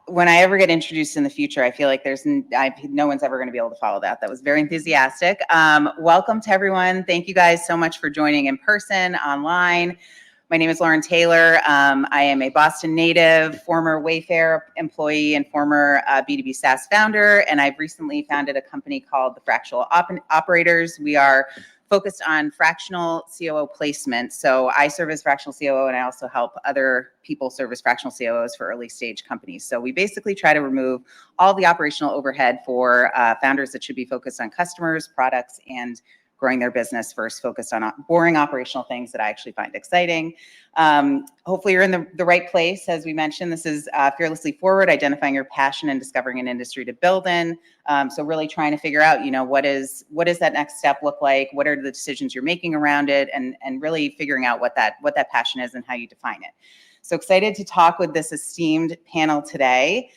when I ever get introduced in the future, I feel like no one's ever going to be able to follow that. That was very enthusiastic. Welcome to everyone. Thank you guys so much for joining in person, online. My name is Lauren Taylor. I am a Boston native, former Wayfair employee, and former B2B SaaS founder. And I've recently founded a company called the Fractional Operators. We are focused on fractional COO placement. So I serve as fractional COO, and I also help other people serve as fractional COOs for early stage companies. So we basically try to remove all the operational overhead for founders that should be focused on customers, products, and growing their business first, focused on boring operational things that I actually find exciting. Hopefully you're in the right place. As we mentioned, this is Fearlessly Forward, identifying your passion and discovering an industry to build in. So really trying to figure out, what does that next step look like? What are the decisions you're making around it? And really figuring out what that passion is and how you define it. So excited to talk with this esteemed panel today.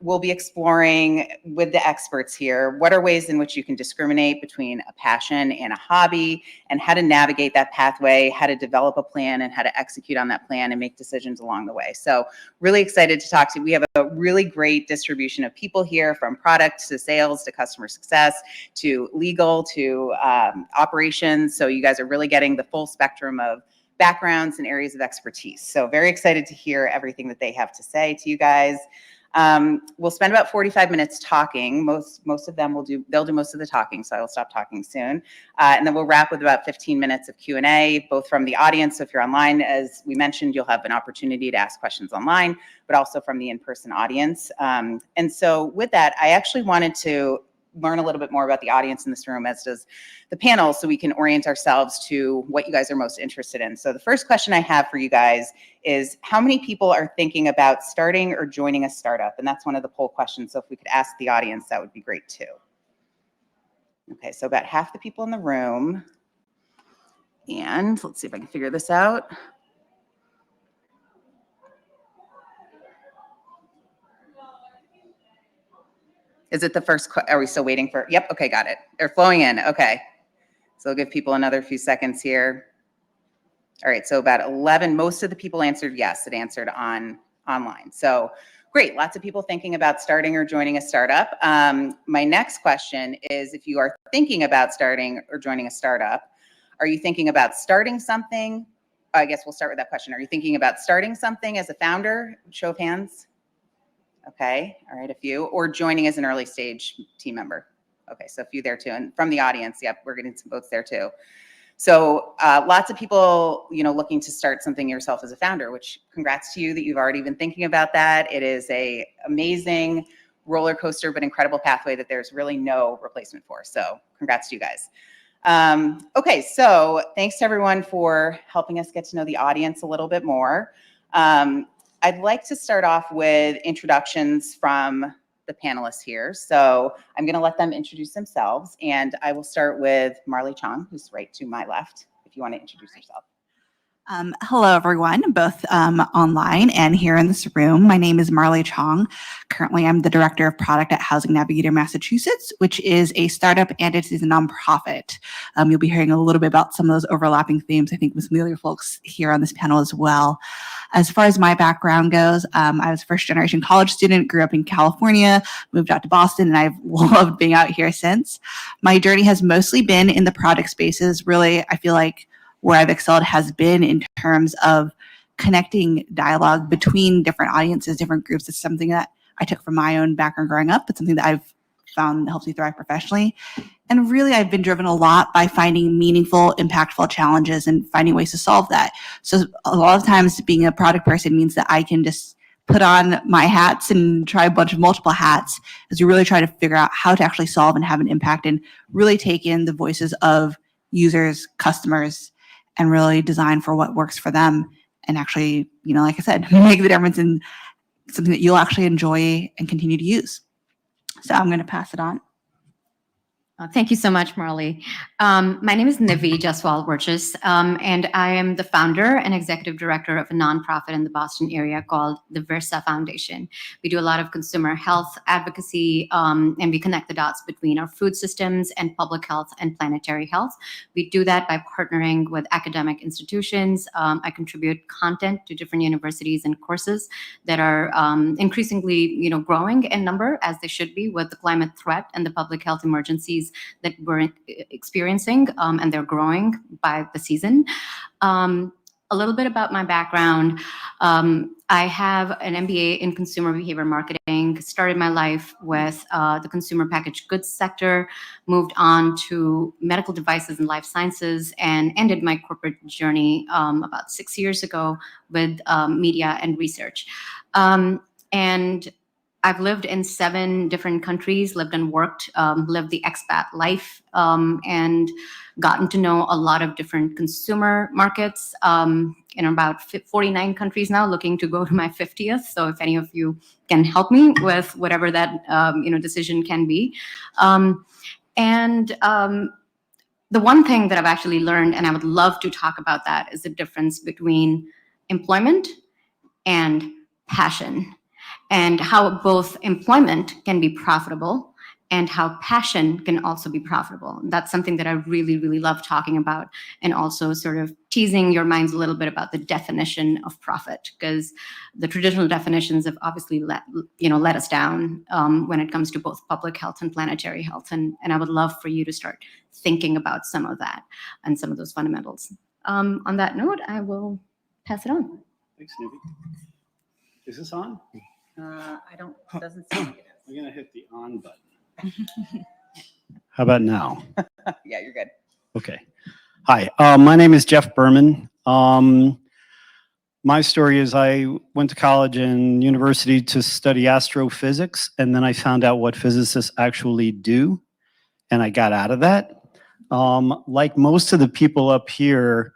We'll be exploring with the experts here, what are ways in which you can discriminate between a passion and a hobby, and how to navigate that pathway, how to develop a plan, and how to execute on that plan and make decisions along the way. So really excited to talk to you. We have a really great distribution of people here, from product to sales to customer success to legal to operations. So you guys are really getting the full spectrum of backgrounds and areas of expertise. So very excited to hear everything that they have to say to you guys. We'll spend about 45 minutes talking. Most of them they'll do most of the talking, so I will stop talking soon. And then we'll wrap with about 15 minutes of Q&A, both from the audience. So if you're online, as we mentioned, you'll have an opportunity to ask questions online, but also from the in-person audience. And so with that, I actually wanted to learn a little bit more about the audience in this room, as does the panel, so we can orient ourselves to what you guys are most interested in. So the first question I have for you guys is, how many people are thinking about starting or joining a startup? And that's one of the poll questions. So if we could ask the audience, that would be great too. Okay, so about half the people in the room. And let's see if I can figure this out. Is it the first? Are we still waiting for? Yep. Okay, got it. They're flowing in. Okay. So I'll give people another few seconds here. All right. So about 11. Most of the people answered yes. It answered online. So great. Lots of people thinking about starting or joining a startup. My next question is, if you are thinking about starting or joining a startup, are you thinking about starting something? I guess we'll start with that question. Are you thinking about starting something as a founder? Show of hands. Okay, all right, a few. Or joining as an early stage team member. Okay, so a few there too. And from the audience, yep, we're getting some votes there too. So lots of people, looking to start something yourself as a founder, which congrats to you that you've already been thinking about that. It is a amazing roller coaster, but incredible pathway that there's really no replacement for. So congrats to you guys. Okay, so thanks to everyone for helping us get to know the audience a little bit more. I'd like to start off with introductions from the panelists here. So I'm going to let them introduce themselves, and I will start with Marley Chong, who's right to my left, if you want to introduce yourself. Hello, everyone, both online and here in this room. My name is Marley Chong. Currently, I'm the Director of Product at Housing Navigator Massachusetts, which is a startup and it is a nonprofit. You'll be hearing a little bit about some of those overlapping themes, I think, with some of your folks here on this panel as well. As far as my background goes, I was a first-generation college student, grew up in California, moved out to Boston, and I've loved being out here since. My journey has mostly been in the product spaces. Really, I feel like where I've excelled has been in terms of connecting dialogue between different audiences, different groups. It's something that I took from my own background growing up. It's something that I've found helps me thrive professionally. And really, I've been driven a lot by finding meaningful, impactful challenges and finding ways to solve that. So a lot of times being a product person means that I can just put on my hats and try a bunch of multiple hats as we really try to figure out how to actually solve and have an impact and really take in the voices of users, customers, and really design for what works for them and actually, like I said, make the difference in something that you'll actually enjoy and continue to use. So I'm going to pass it on. Thank you so much, Marley. My name is Nivi Jaswal-Burgess, and I am the founder and executive director of a nonprofit in the Boston area called the Versa Foundation. We do a lot of consumer health advocacy, and we connect the dots between our food systems and public health and planetary health. We do that by partnering with academic institutions. I contribute content to different universities and courses that are increasingly, growing in number, as they should be, with the climate threat and the public health emergencies that we're experiencing, and they're growing by the season. A little bit about my background. I have an MBA in consumer behavior marketing, started my life with the consumer packaged goods sector, moved on to medical devices and life sciences, and ended my corporate journey about 6 years ago with media and research. And I've lived in 7 different countries, lived and worked, lived the expat life, and gotten to know a lot of different consumer markets in about 49 countries now, looking to go to my 50th. So if any of you can help me with whatever that decision can be. The one thing that I've actually learned, and I would love to talk about that, is the difference between employment and passion, and how both employment can be profitable and how passion can also be profitable. That's something that I really, really love talking about, and also sort of teasing your minds a little bit about the definition of profit, because the traditional definitions have obviously let us down when it comes to both public health and planetary health. And I would love for you to start thinking about some of that and some of those fundamentals. On that note, I will pass it on. Thanks, Nivi. Is this on? Doesn't seem like it is. I'm gonna hit the on button. How about now? Yeah, you're good. Okay. Hi, my name is Jeff Berman. My story is I went to college and university to study astrophysics, and then I found out what physicists actually do, and I got out of that. Like most of the people up here,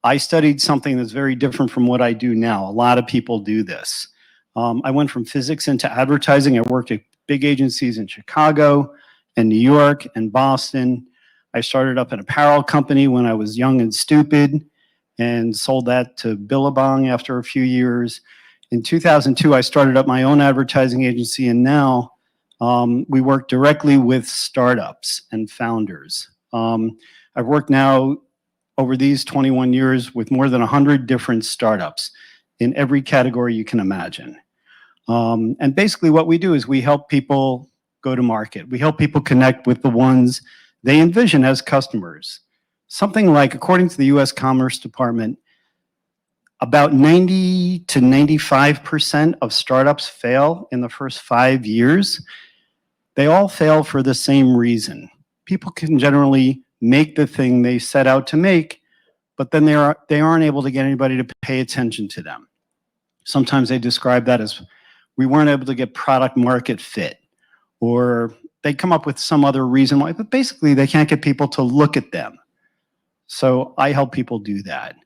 I studied something that's very different from what I do now. A lot of people do this. I went from physics into advertising. I worked at big agencies in Chicago and New York and Boston. I started up an apparel company when I was young and stupid and sold that to Billabong after a few years. In 2002, I started up my own advertising agency, and now we work directly with startups and founders. I've worked now over these 21 years with more than 100 different startups in every category you can imagine. And basically what we do is we help people go to market. We help people connect with the ones they envision as customers. Something like, according to the US Commerce Department, about 90 to 95% of startups fail in the first 5 years. They all fail for the same reason. People can generally make the thing they set out to make, but then they aren't able to get anybody to pay attention to them. Sometimes they describe that as, we weren't able to get product market fit, or they come up with some other reason why, but basically they can't get people to look at them. So I help people do that.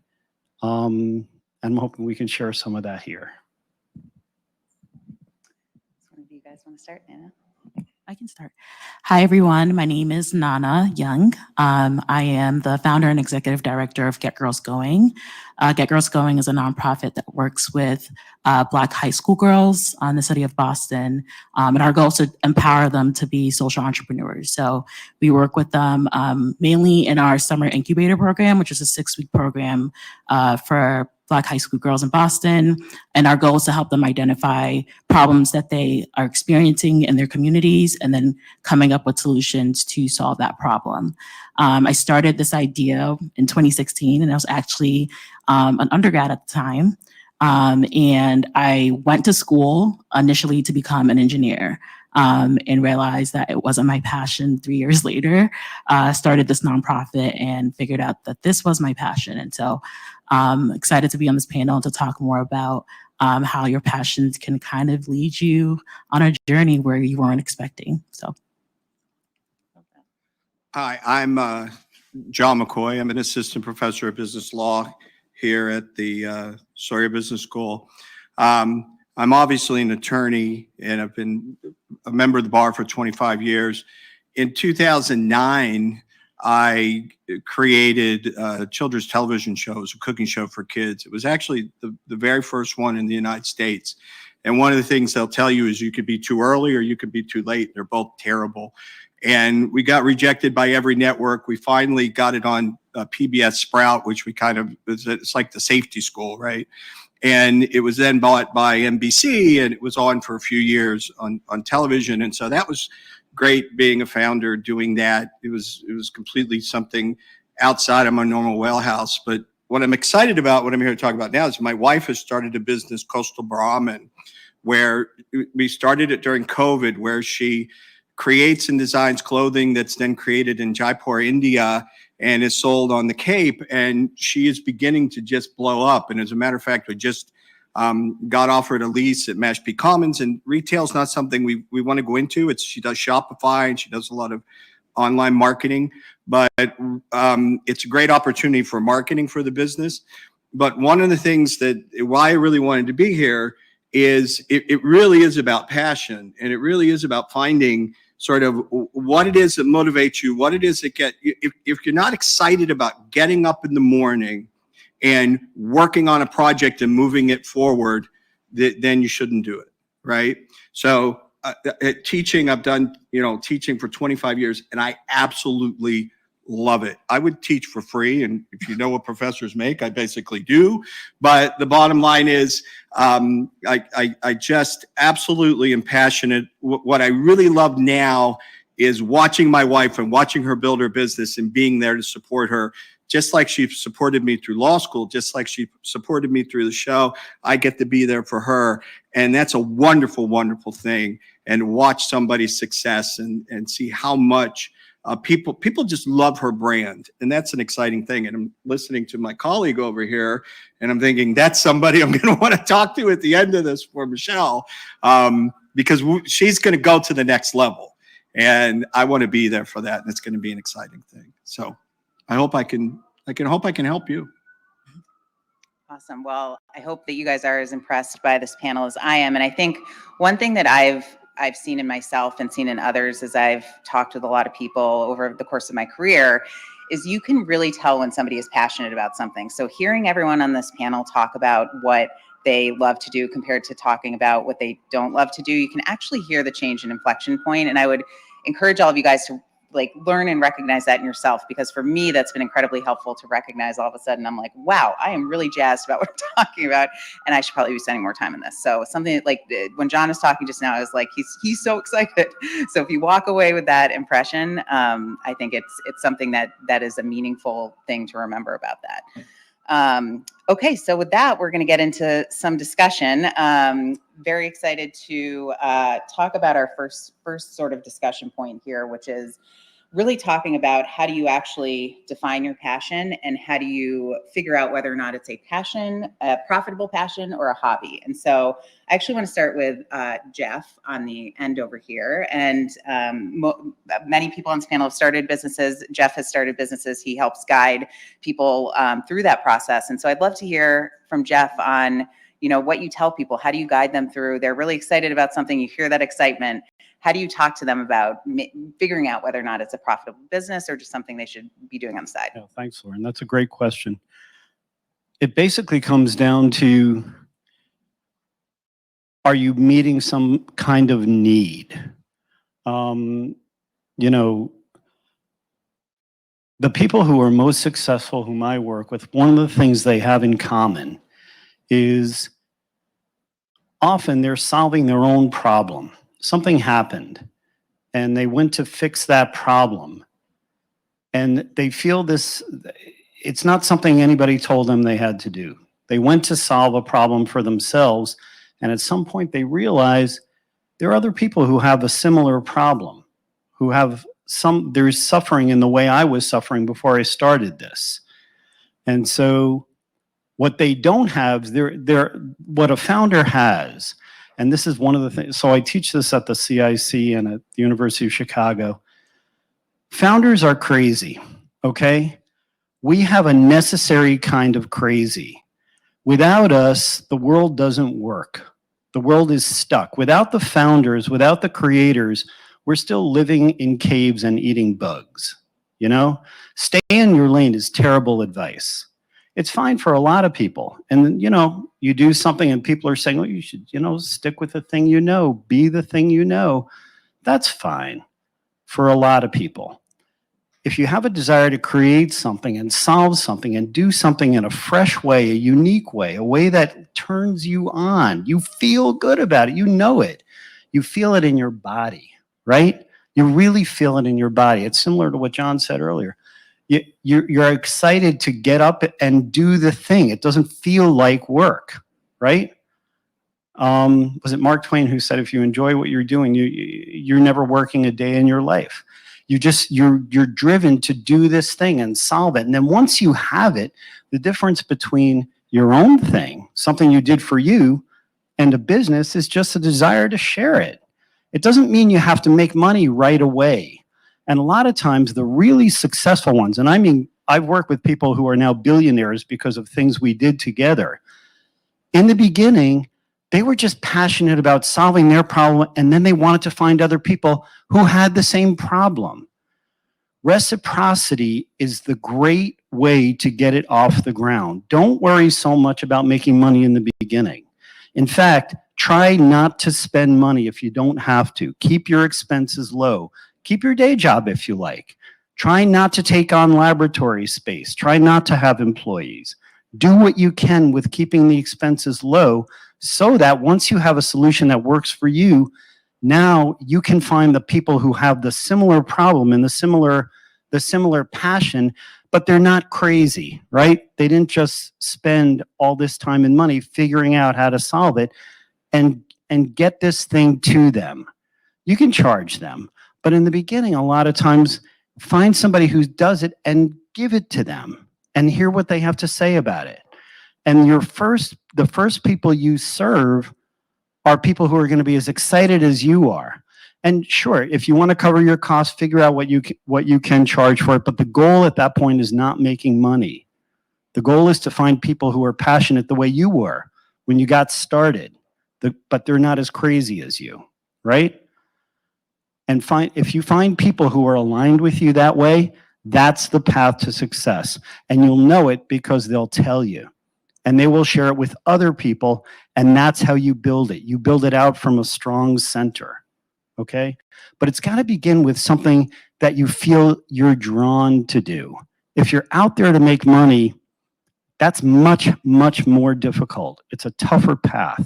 And I'm hoping we can share some of that here. One of you guys want to start, Anna? I can start. Hi, everyone. My name is Nana Young. I am the founder and executive director of Get Girls Going. Get Girls Going is a nonprofit that works with Black high school girls in the city of Boston. And our goal is to empower them to be social entrepreneurs. So we work with them mainly in our summer incubator program, which is a 6-week program for Black high school girls in Boston. And our goal is to help them identify problems that they are experiencing in their communities and then coming up with solutions to solve that problem. I started this idea in 2016, and I was actually an undergrad at the time. And I went to school initially to become an engineer. And realized that it wasn't my passion 3 years later. Started this nonprofit and figured out that this was my passion. And so excited to be on this panel to talk more about how your passions can kind of lead you on a journey where you weren't expecting. So. Hi, I'm John McCoy. I'm an assistant professor of business law here at the Sawyer Business School. I'm obviously an attorney, and I've been a member of the bar for 25 years. in 2009, I created a children's television show. It was a cooking show for kids. It was actually the very first one in the United States. And one of the things they'll tell you is you could be too early or you could be too late. They're both terrible. And we got rejected by every network. We finally got it on PBS Sprout, which we kind of, it's like the safety school, right? And it was then bought by NBC, and it was on for a few years on television. And so that was great being a founder doing that. It was completely something outside of my normal wheelhouse. But what I'm excited about, what I'm here to talk about now, is my wife has started a business, Coastal Brahmin, where we started it during COVID, where she creates and designs clothing that's then created in Jaipur, India, and is sold on the Cape. And she is beginning to just blow up. And as a matter of fact, we just got offered a lease at Mashpee Commons, and retail is not something we want to go into. She does Shopify and she does a lot of online marketing, but it's a great opportunity for marketing for the business. But one of the things why I really wanted to be here is it really is about passion, and it really is about finding sort of what it is that motivates you, what it is that if you're not excited about getting up in the morning and working on a project and moving it forward, then you shouldn't do it, right? So teaching, I've done teaching for 25 years, and I absolutely love it. I would teach for free, and if you know what professors make, I basically do. But the bottom line is, I just absolutely am passionate. What I really love now is watching my wife and watching her build her business and being there to support her. Just like she supported me through law school, just like she supported me through the show, I get to be there for her. And that's a wonderful, wonderful thing. And watch somebody's success and see how much people just love her brand. And that's an exciting thing. And I'm listening to my colleague over here, and I'm thinking, that's somebody I'm going to want to talk to at the end of this for Michelle, because she's going to go to the next level. And I want to be there for that. And it's going to be an exciting thing. So I hope I can help you. Awesome. Well, I hope that you guys are as impressed by this panel as I am. And I think one thing that I've seen in myself and seen in others as I've talked with a lot of people over the course of my career is you can really tell when somebody is passionate about something. So hearing everyone on this panel talk about what they love to do compared to talking about what they don't love to do, you can actually hear the change in inflection point. And I would encourage all of you guys to learn and recognize that in yourself, because for me, that's been incredibly helpful to recognize all of a sudden, I'm like, wow, I am really jazzed about what I'm talking about. And I should probably be spending more time in this. So something like when John was talking just now, I was like, he's so excited. So if you walk away with that impression, I think it's something that is a meaningful thing to remember about that. Okay, so with that, we're going to get into some discussion. Very excited to talk about our first sort of discussion point here, which is really talking about how do you actually define your passion and how do you figure out whether or not it's a passion, a profitable passion, or a hobby. And so I actually want to start with Jeff on the end over here. And many people on this panel have started businesses. Jeff has started businesses. He helps guide people through that process. And so I'd love to hear from Jeff on what you tell people. How do you guide them through? They're really excited about something. You hear that excitement. How do you talk to them about figuring out whether or not it's a profitable business or just something they should be doing on the side? Yeah, thanks, Lauren. That's a great question. It basically comes down to, are you meeting some kind of need? The people who are most successful, whom I work with, one of the things they have in common is often they're solving their own problem. Something happened and they went to fix that problem. And they feel it's not something anybody told them they had to do. They went to solve a problem for themselves. And at some point they realize there are other people who have a similar problem, who have there's suffering in the way I was suffering before I started this. And so what they don't have, what a founder has, and this is one of the things, so I teach this at the CIC and at the University of Chicago. Founders are crazy, okay? We have a necessary kind of crazy. Without us, the world doesn't work. The world is stuck. Without the founders, without the creators, we're still living in caves and eating bugs. You know, stay in your lane is terrible advice. It's fine for a lot of people. And, you know, you do something and people are saying, well, you should, you know, stick with the thing you know, be the thing you know. That's fine for a lot of people. If you have a desire to create something and solve something and do something in a fresh way, a unique way, a way that turns you on, you feel good about it, you know it. You feel it in your body, right? You really feel it in your body. It's similar to what John said earlier. You're excited to get up and do the thing. It doesn't feel like work, right? Was it Mark Twain who said, if you enjoy what you're doing, you're never working a day in your life. You're driven to do this thing and solve it. And then once you have it, the difference between your own thing, something you did for you, and a business is just a desire to share it. It doesn't mean you have to make money right away. And a lot of times the really successful ones, and I mean, I've worked with people who are now billionaires because of things we did together. In the beginning, they were just passionate about solving their problem, and then they wanted to find other people who had the same problem. Reciprocity is the great way to get it off the ground. Don't worry so much about making money in the beginning. In fact, try not to spend money if you don't have to. Keep your expenses low. Keep your day job if you like. Try not to take on laboratory space. Try not to have employees. Do what you can with keeping the expenses low so that once you have a solution that works for you, now you can find the people who have the similar problem and the similar passion, but they're not crazy, right? They didn't just spend all this time and money figuring out how to solve it and get this thing to them. You can charge them, but in the beginning, a lot of times, find somebody who does it and give it to them and hear what they have to say about it. And the first people you serve are people who are going to be as excited as you are. And sure, if you want to cover your costs, figure out what you can charge for it. But the goal at that point is not making money. The goal is to find people who are passionate the way you were when you got started, but they're not as crazy as you, right? And if you find people who are aligned with you that way, that's the path to success. And you'll know it because they'll tell you. And they will share it with other people, and that's how you build it. You build it out from a strong center, okay? But it's got to begin with something that you feel you're drawn to do. If you're out there to make money, that's much, much more difficult. It's a tougher path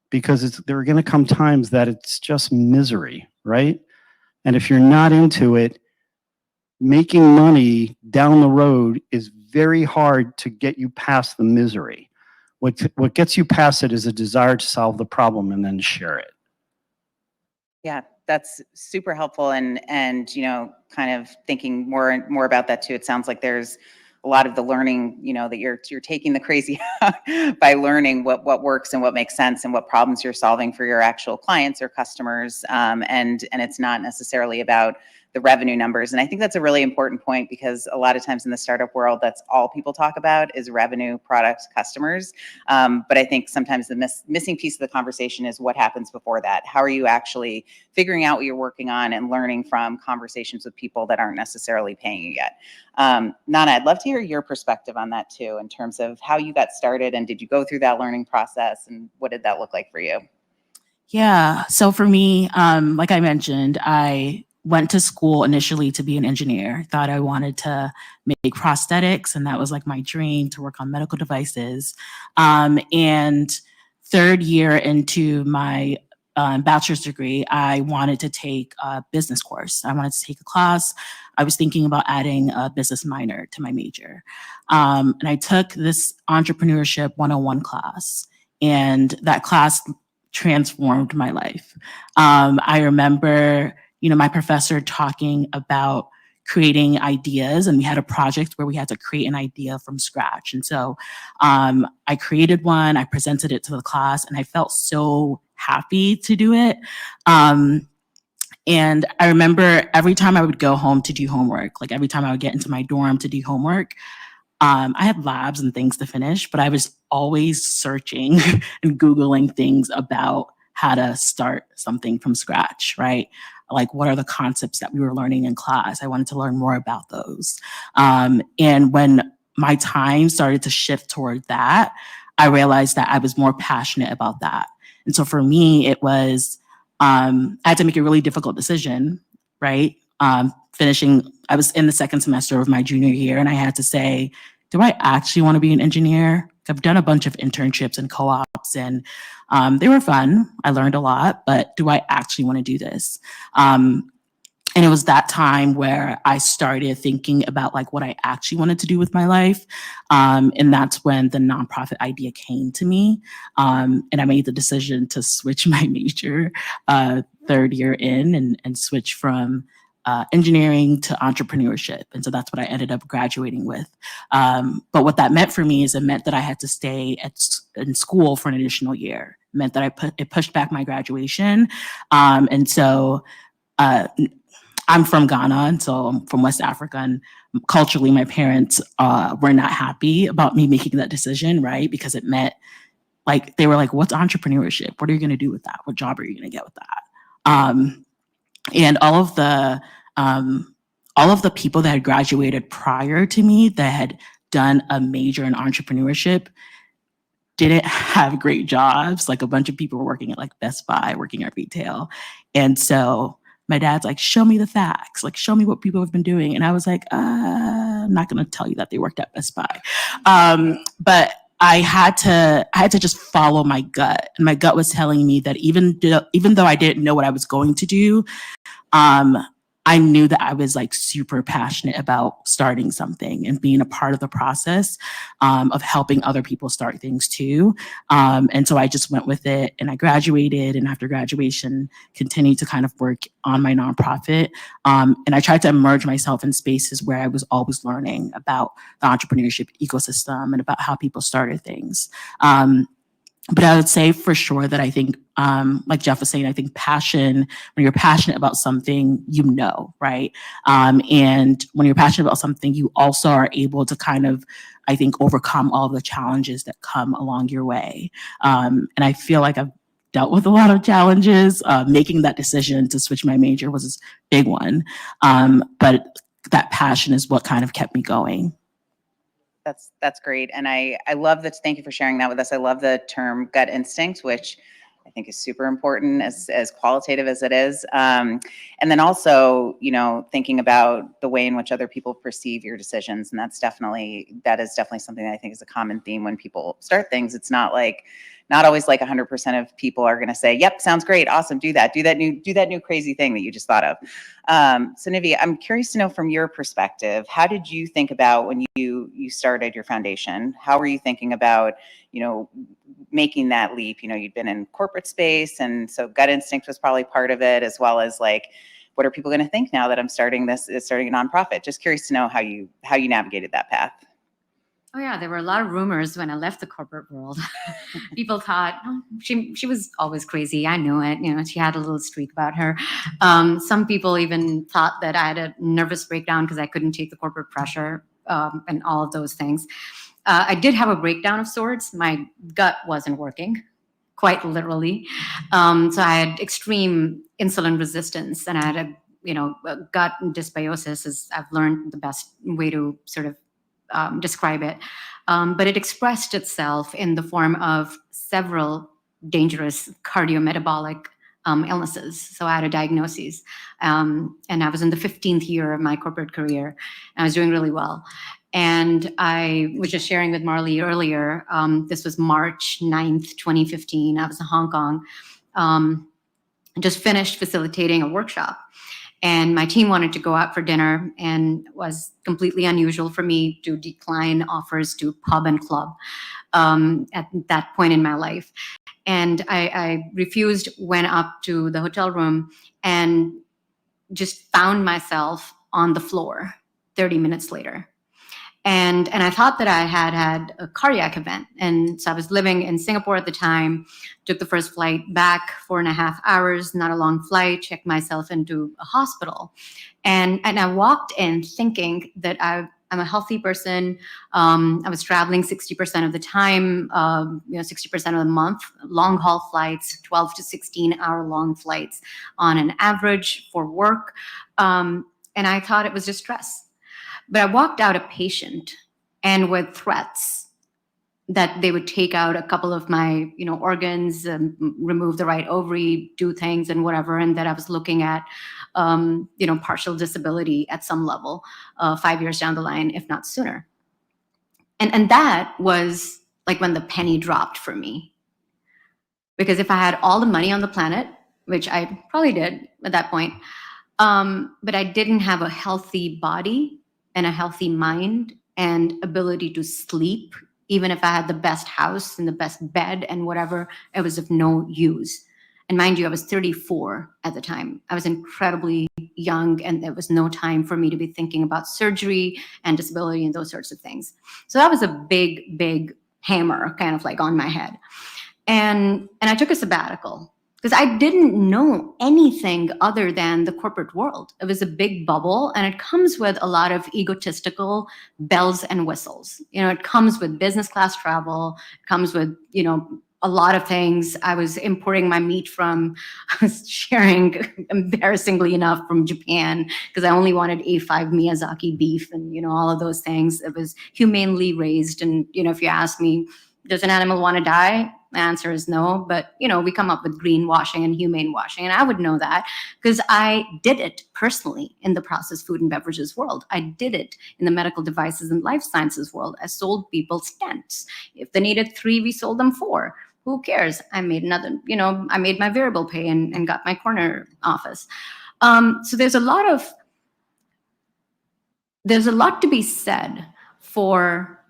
because there are going to come times that it's just misery, right? And if you're not into it, making money down the road is very hard to get you past the misery. What gets you past it is a desire to solve the problem and then share it. Yeah, that's super helpful. And you know, kind of thinking more and more about that too. It sounds like there's a lot of the learning, you know, that you're taking the crazy by learning what works and what makes sense and what problems you're solving for your actual clients or customers. And it's not necessarily about the revenue numbers. And I think that's a really important point because a lot of times in the startup world, that's all people talk about is revenue, products, customers. But I think sometimes the missing piece of the conversation is what happens before that. How are you actually figuring out what you're working on and learning from conversations with people that aren't necessarily paying you yet? Nana, I'd love to hear your perspective on that too, in terms of how you got started and did you go through that learning process and what did that look like for you? Yeah, so for me, like I mentioned, I went to school initially to be an engineer. Thought I wanted to make prosthetics, and that was like my dream, to work on medical devices. And third year into my bachelor's degree, I wanted to take a business course. I wanted to take a class. I was thinking about adding a business minor to my major. And I took this entrepreneurship 101 class, and that class transformed my life. I remember, you know, my professor talking about creating ideas, and we had a project where we had to create an idea from scratch. And so I created one, I presented it to the class, and I felt so happy to do it. And I remember every time I would go home to do homework, like every time I would get into my dorm to do homework, I had labs and things to finish, but I was always searching and Googling things about how to start something from scratch, right? like, what are the concepts that we were learning in class? I wanted to learn more about those. And when my time started to shift toward that, I realized that I was more passionate about that. And so for me, it was, I had to make a really difficult decision, right? I was in the second semester of my junior year, and I had to say, do I actually want to be an engineer? I've done a bunch of internships and co-ops, and they were fun. I learned a lot, but do I actually want to do this? And it was that time where I started thinking about like what I actually wanted to do with my life. And that's when the nonprofit idea came to me. And I made the decision to switch my major third year in and switch from engineering to entrepreneurship. And so that's what I ended up graduating with. But what that meant for me is it meant that I had to stay in school for an additional year. It meant that it pushed back my graduation. And so I'm from Ghana, and so I'm from West Africa, and culturally, my parents were not happy about me making that decision, right? Because it meant, like, they were like, what's entrepreneurship? What are you going to do with that? What job are you going to get with that? And all of the people that had graduated prior to me that had done a major in entrepreneurship didn't have great jobs. Like, a bunch of people were working at like Best Buy, working at retail. And so my dad's like, show me the facts, like, show me what people have been doing. And I was like, I'm not going to tell you that they worked at Best Buy. But I had to just follow my gut. And my gut was telling me that even though I didn't know what I was going to do, I knew that I was like super passionate about starting something and being a part of the process of helping other people start things too. And so I just went with it, and I graduated, and after graduation continued to kind of work on my nonprofit. And I tried to immerse myself in spaces where I was always learning about the entrepreneurship ecosystem and about how people started things. But I would say for sure that I think, like Jeff was saying, I think passion, when you're passionate about something, right? And when you're passionate about something, you also are able to kind of, I think, overcome all the challenges that come along your way. And I feel like I've dealt with a lot of challenges. Making that decision to switch my major was a big one. But that passion is what kind of kept me going. That's great. And I love that. Thank you for sharing that with us. I love the term gut instinct, which I think is super important as qualitative as it is. And then also, thinking about the way in which other people perceive your decisions. And that is definitely something that I think is a common theme when people start things. It's not always like 100% of people are going to say, yep, sounds great. Awesome. Do that new crazy thing that you just thought of. So Nivi, I'm curious to know from your perspective, how did you think about when you started your foundation? How were you thinking about, making that leap? You'd been in corporate space, and so gut instinct was probably part of it, as well as like, what are people going to think now that I'm starting a nonprofit? Just curious to know how you navigated that path. Oh yeah, there were a lot of rumors when I left the corporate world. People thought, oh, she was always crazy. I knew it. She had a little streak about her. Some people even thought that I had a nervous breakdown because I couldn't take the corporate pressure and all of those things. I did have a breakdown of sorts. My gut wasn't working, quite literally. So I had extreme insulin resistance, and I had a gut dysbiosis. Is I've learned the best way to sort of describe it. But it expressed itself in the form of several dangerous cardiometabolic illnesses. So I had a diagnosis, and I was in the 15th year of my corporate career, and I was doing really well. And I was just sharing with Marley earlier, this was March 9th, 2015. I was in Hong Kong, just finished facilitating a workshop. And my team wanted to go out for dinner, and it was completely unusual for me to decline offers to pub and club at that point in my life. And I refused, went up to the hotel room, and just found myself on the floor 30 minutes later. And I thought that I had a cardiac event. And so I was living in Singapore at the time, took the first flight back, 4.5 hours, not a long flight, checked myself into a hospital. And I walked in thinking that I I'm a healthy person. I was traveling 60% of the time, 60% of the month, long haul flights, 12 to 16-hour long flights on an average for work. And I thought it was just stress. But I walked out a patient and with threats that they would take out a couple of my, organs, and remove the right ovary, do things and whatever, and that I was looking at, partial disability at some level, 5 years down the line, if not sooner. And that was like when the penny dropped for me. Because if I had all the money on the planet, which I probably did at that point, but I didn't have a healthy body and a healthy mind and ability to sleep, even if I had the best house and the best bed and whatever, it was of no use. And mind you, I was 34 at the time. I was incredibly young, and there was no time for me to be thinking about surgery and disability and those sorts of things. So that was a big, big hammer kind of like on my head. And I took a sabbatical because I didn't know anything other than the corporate world. It was a big bubble, and it comes with a lot of egotistical bells and whistles. It comes with business class travel, it comes with, a lot of things. I was importing my meat I was sharing, embarrassingly enough, from Japan because I only wanted A5 Miyazaki beef and, all of those things. It was humanely raised. And, if you ask me, does an animal want to die? The answer is no, but we come up with greenwashing and humane washing, and I would know that because I did it personally in the processed food and beverages world. I did it in the medical devices and life sciences world. I sold people stents. If they needed 3, we sold them 4. Who cares? I made another, I made my variable pay and got my corner office. So there's a lot to be said for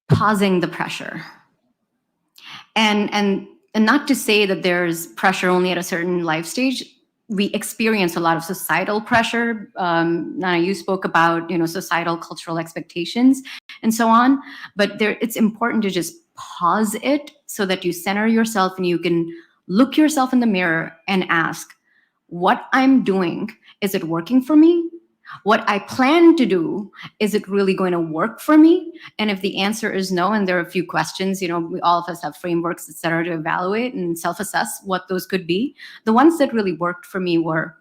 pausing the pressure. And not to say that there's pressure only at a certain life stage. We experience a lot of societal pressure. Nana, you spoke about, societal cultural expectations and so on. But it's important to just pause it so that you center yourself and you can look yourself in the mirror and ask, what I'm doing, is it working for me? What I plan to do, is it really going to work for me? And if the answer is no, and there are a few questions, all of us have frameworks, et cetera, to evaluate and self-assess what those could be. The ones that really worked for me were,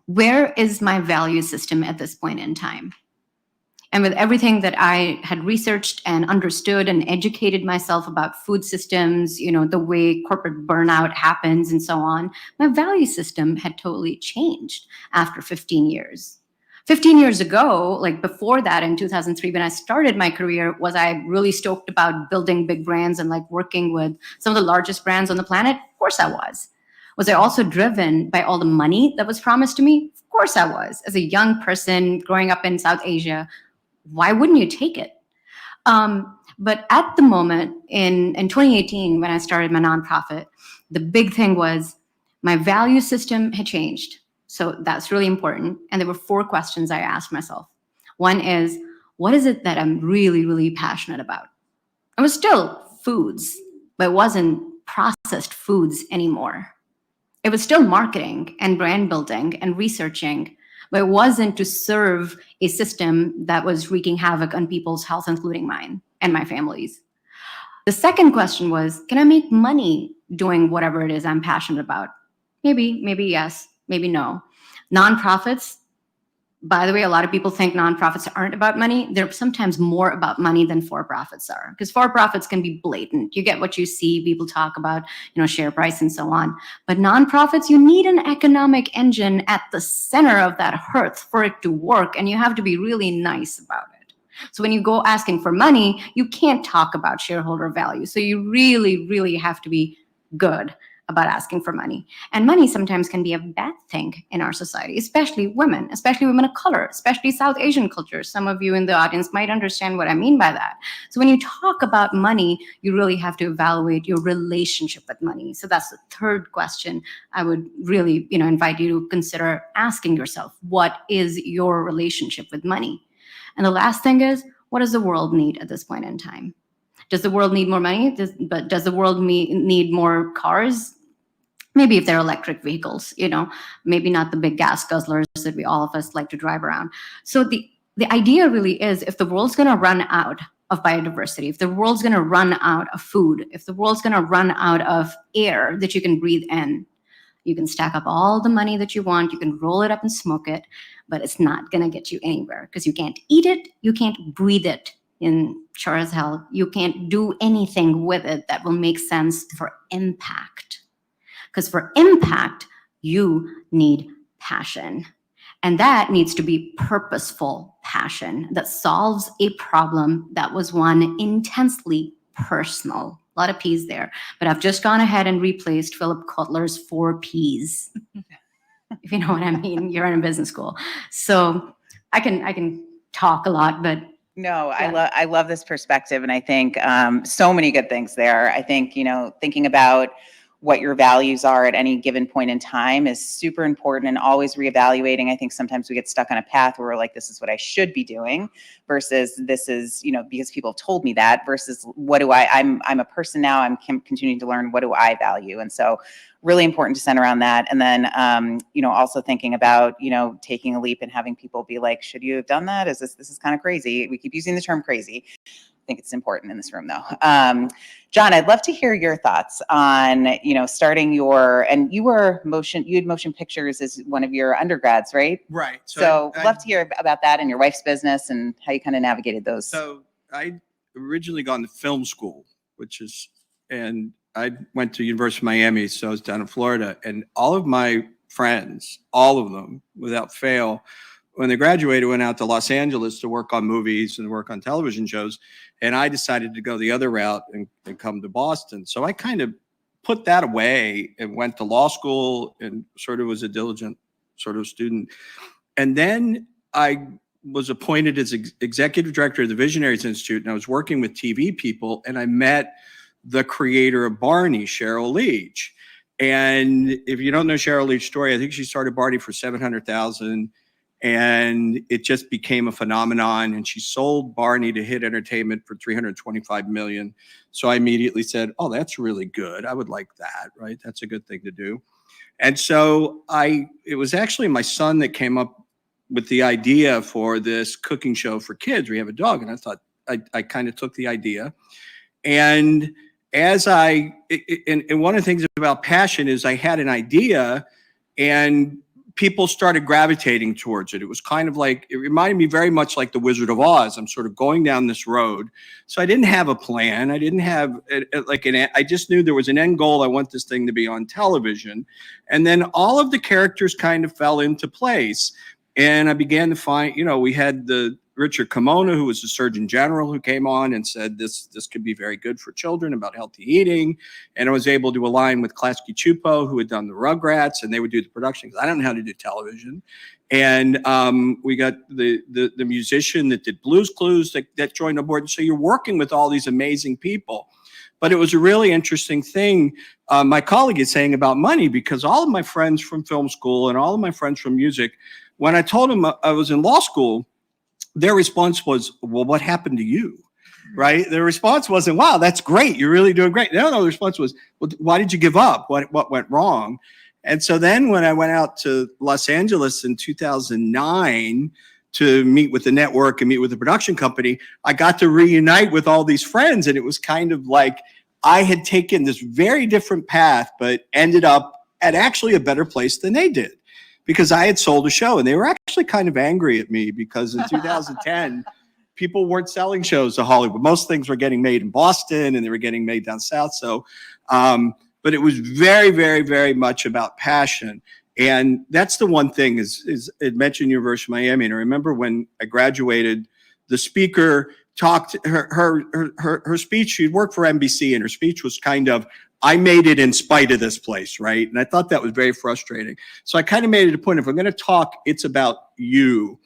where is my value system at this point in time? And with everything that I had researched and understood and educated myself about food systems, the way corporate burnout happens and so on, my value system had totally changed after 15 years. 15 years ago, like before that in 2003, when I started my career, was I really stoked about building big brands and like working with some of the largest brands on the planet? Of course I was. Was I also driven by all the money that was promised to me? Of course I was. As a young person growing up in South Asia, why wouldn't you take it? But at the moment in 2018, when I started my nonprofit, the big thing was my value system had changed. So that's really important. And there were 4 questions I asked myself. One is, what is it that I'm really, really passionate about? It was still foods, but it wasn't processed foods anymore. It was still marketing and brand building and researching, but it wasn't to serve a system that was wreaking havoc on people's health, including mine and my family's. The second question was, can I make money doing whatever it is I'm passionate about? Maybe yes, maybe no. Nonprofits, by the way, a lot of people think nonprofits aren't about money. They're sometimes more about money than for-profits are, because for-profits can be blatant. You get what you see. People talk about, share price and so on. But nonprofits, you need an economic engine at the center of that hearth for it to work, and you have to be really nice about it. So when you go asking for money, you can't talk about shareholder value. So you really, really have to be good about asking for money. And money sometimes can be a bad thing in our society, especially women of color, especially South Asian cultures. Some of you in the audience might understand what I mean by that. So when you talk about money, you really have to evaluate your relationship with money. So that's the third question I would really, invite you to consider asking yourself. What is your relationship with money? And the last thing is, what does the world need at this point in time? Does the world need more money? Does the world need more cars? Maybe if they're electric vehicles, maybe not the big gas guzzlers that all of us like to drive around. So the the idea really is, if the world's going to run out of biodiversity, if the world's going to run out of food, if the world's going to run out of air that you can breathe in, you can stack up all the money that you want, you can roll it up and smoke it, but it's not going to get you anywhere, because you can't eat it, you can't breathe it, in sure as hell, you can't do anything with it that will make sense for impact. Because for impact, you need passion. And that needs to be purposeful passion that solves a problem that was one intensely personal. A lot of P's there. But I've just gone ahead and replaced Philip Kotler's 4 P's. If you know what I mean, you're in a business school. So I can talk a lot, but No, Yeah. I love this perspective, and I think so many good things there. I think, thinking about what your values are at any given point in time is super important, and always reevaluating. I think sometimes we get stuck on a path where we're like, this is what I should be doing versus this is, because people have told me that, versus what do I'm a person now, I'm continuing to learn, what do I value? And so really important to center around that. And then, also thinking about, taking a leap and having people be like, should you have done that? This is kind of crazy. We keep using the term crazy. I think it's important in this room, though. John, I'd love to hear your thoughts on, starting and you had motion pictures as one of your undergrads, right? Right. So love to hear about that and your wife's business and how you kind of navigated those. So I originally gone to film school, and I went to University of Miami, so I was down in Florida, and all of my friends, all of them without fail, when they graduated, went out to Los Angeles to work on movies and work on television shows. And I decided to go the other route and come to Boston. So I kind of put that away and went to law school and sort of was a diligent sort of student. And then I was appointed as executive director of the Visionaries Institute, and I was working with TV people, and I met the creator of Barney, Cheryl Leach. And if you don't know Cheryl Leach's story, I think she started Barney for $700,000. And it just became a phenomenon. And she sold Barney to Hit Entertainment for $325 million. So I immediately said, oh, that's really good. I would like that, right? That's a good thing to do. And so it was actually my son that came up with the idea for this cooking show for kids. We have a dog. And I thought, I kind of took the idea. And and one of the things about passion is I had an idea, and people started gravitating towards it. It was kind of like, it reminded me very much like the Wizard of Oz. I'm sort of going down this road. So I didn't have a plan. I didn't have I just knew there was an end goal. I want this thing to be on television. And then all of the characters kind of fell into place. And I began to find, we had the Richard Kimona, who was the Surgeon General, who came on and said this could be very good for children about healthy eating. And I was able to align with Klasky Chupo, who had done the Rugrats, and they would do the production because I don't know how to do television. And we got the musician that did Blues Clues that joined on board. And so you're working with all these amazing people. But it was a really interesting thing. My colleague is saying about money, because all of my friends from film school and all of my friends from music, when I told them I was in law school, their response was, well, what happened to you? Right? Their response wasn't, wow, that's great. You're really doing great. No, the response was, well, why did you give up? What went wrong? And so then when I went out to Los Angeles in 2009 to meet with the network and meet with the production company, I got to reunite with all these friends. And it was kind of like I had taken this very different path, but ended up at actually a better place than they did, because I had sold a show, and they were actually kind of angry at me because in 2010, people weren't selling shows to Hollywood. Most things were getting made in Boston, and they were getting made down south. So, but it was very, very, very much about passion. And that's the one thing is it mentioned University of Miami. And I remember when I graduated, the speaker talked, her speech, she'd worked for NBC, and her speech was kind of, I made it in spite of this place, right? And I thought that was very frustrating. So I kind of made it a point, if I'm going to talk, it's about you.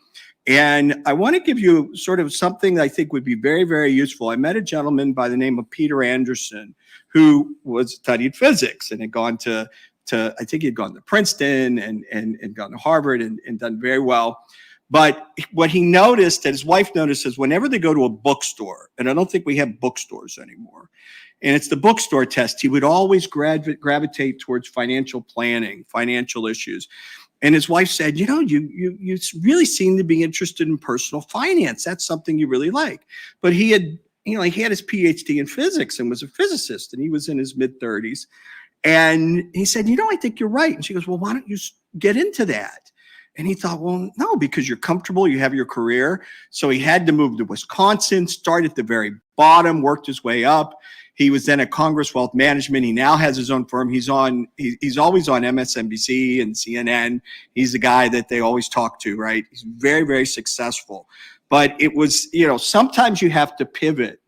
And I want to give you sort of something that I think would be very, very useful. I met a gentleman by the name of Peter Anderson, who studied physics and had gone to I think he'd gone to Princeton and gone to Harvard and done very well. But what he noticed, that his wife noticed, is whenever they go to a bookstore, and I don't think we have bookstores anymore, and it's the bookstore test, he would always gravitate towards financial planning, financial issues. And his wife said, you really seem to be interested in personal finance. That's something you really like. But he had his PhD in physics and was a physicist, and he was in his mid-30s. And he said, I think you're right. And she goes, well, why don't you get into that? And he thought, well, no, because you're comfortable, you have your career. So he had to move to Wisconsin, start at the very bottom, worked his way up. He was then at Congress Wealth Management. He now has his own firm. He's always on MSNBC and CNN. He's the guy that they always talk to, right? He's very, very successful. But it was, sometimes you have to pivot.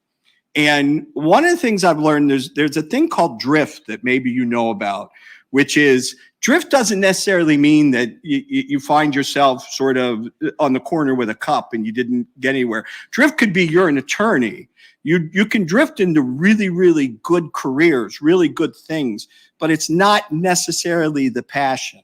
And one of the things I've learned, there's a thing called drift that maybe you know about, which is drift doesn't necessarily mean that you find yourself sort of on the corner with a cup and you didn't get anywhere. Drift could be you're an attorney. You can drift into really, really good careers, really good things, but it's not necessarily the passion.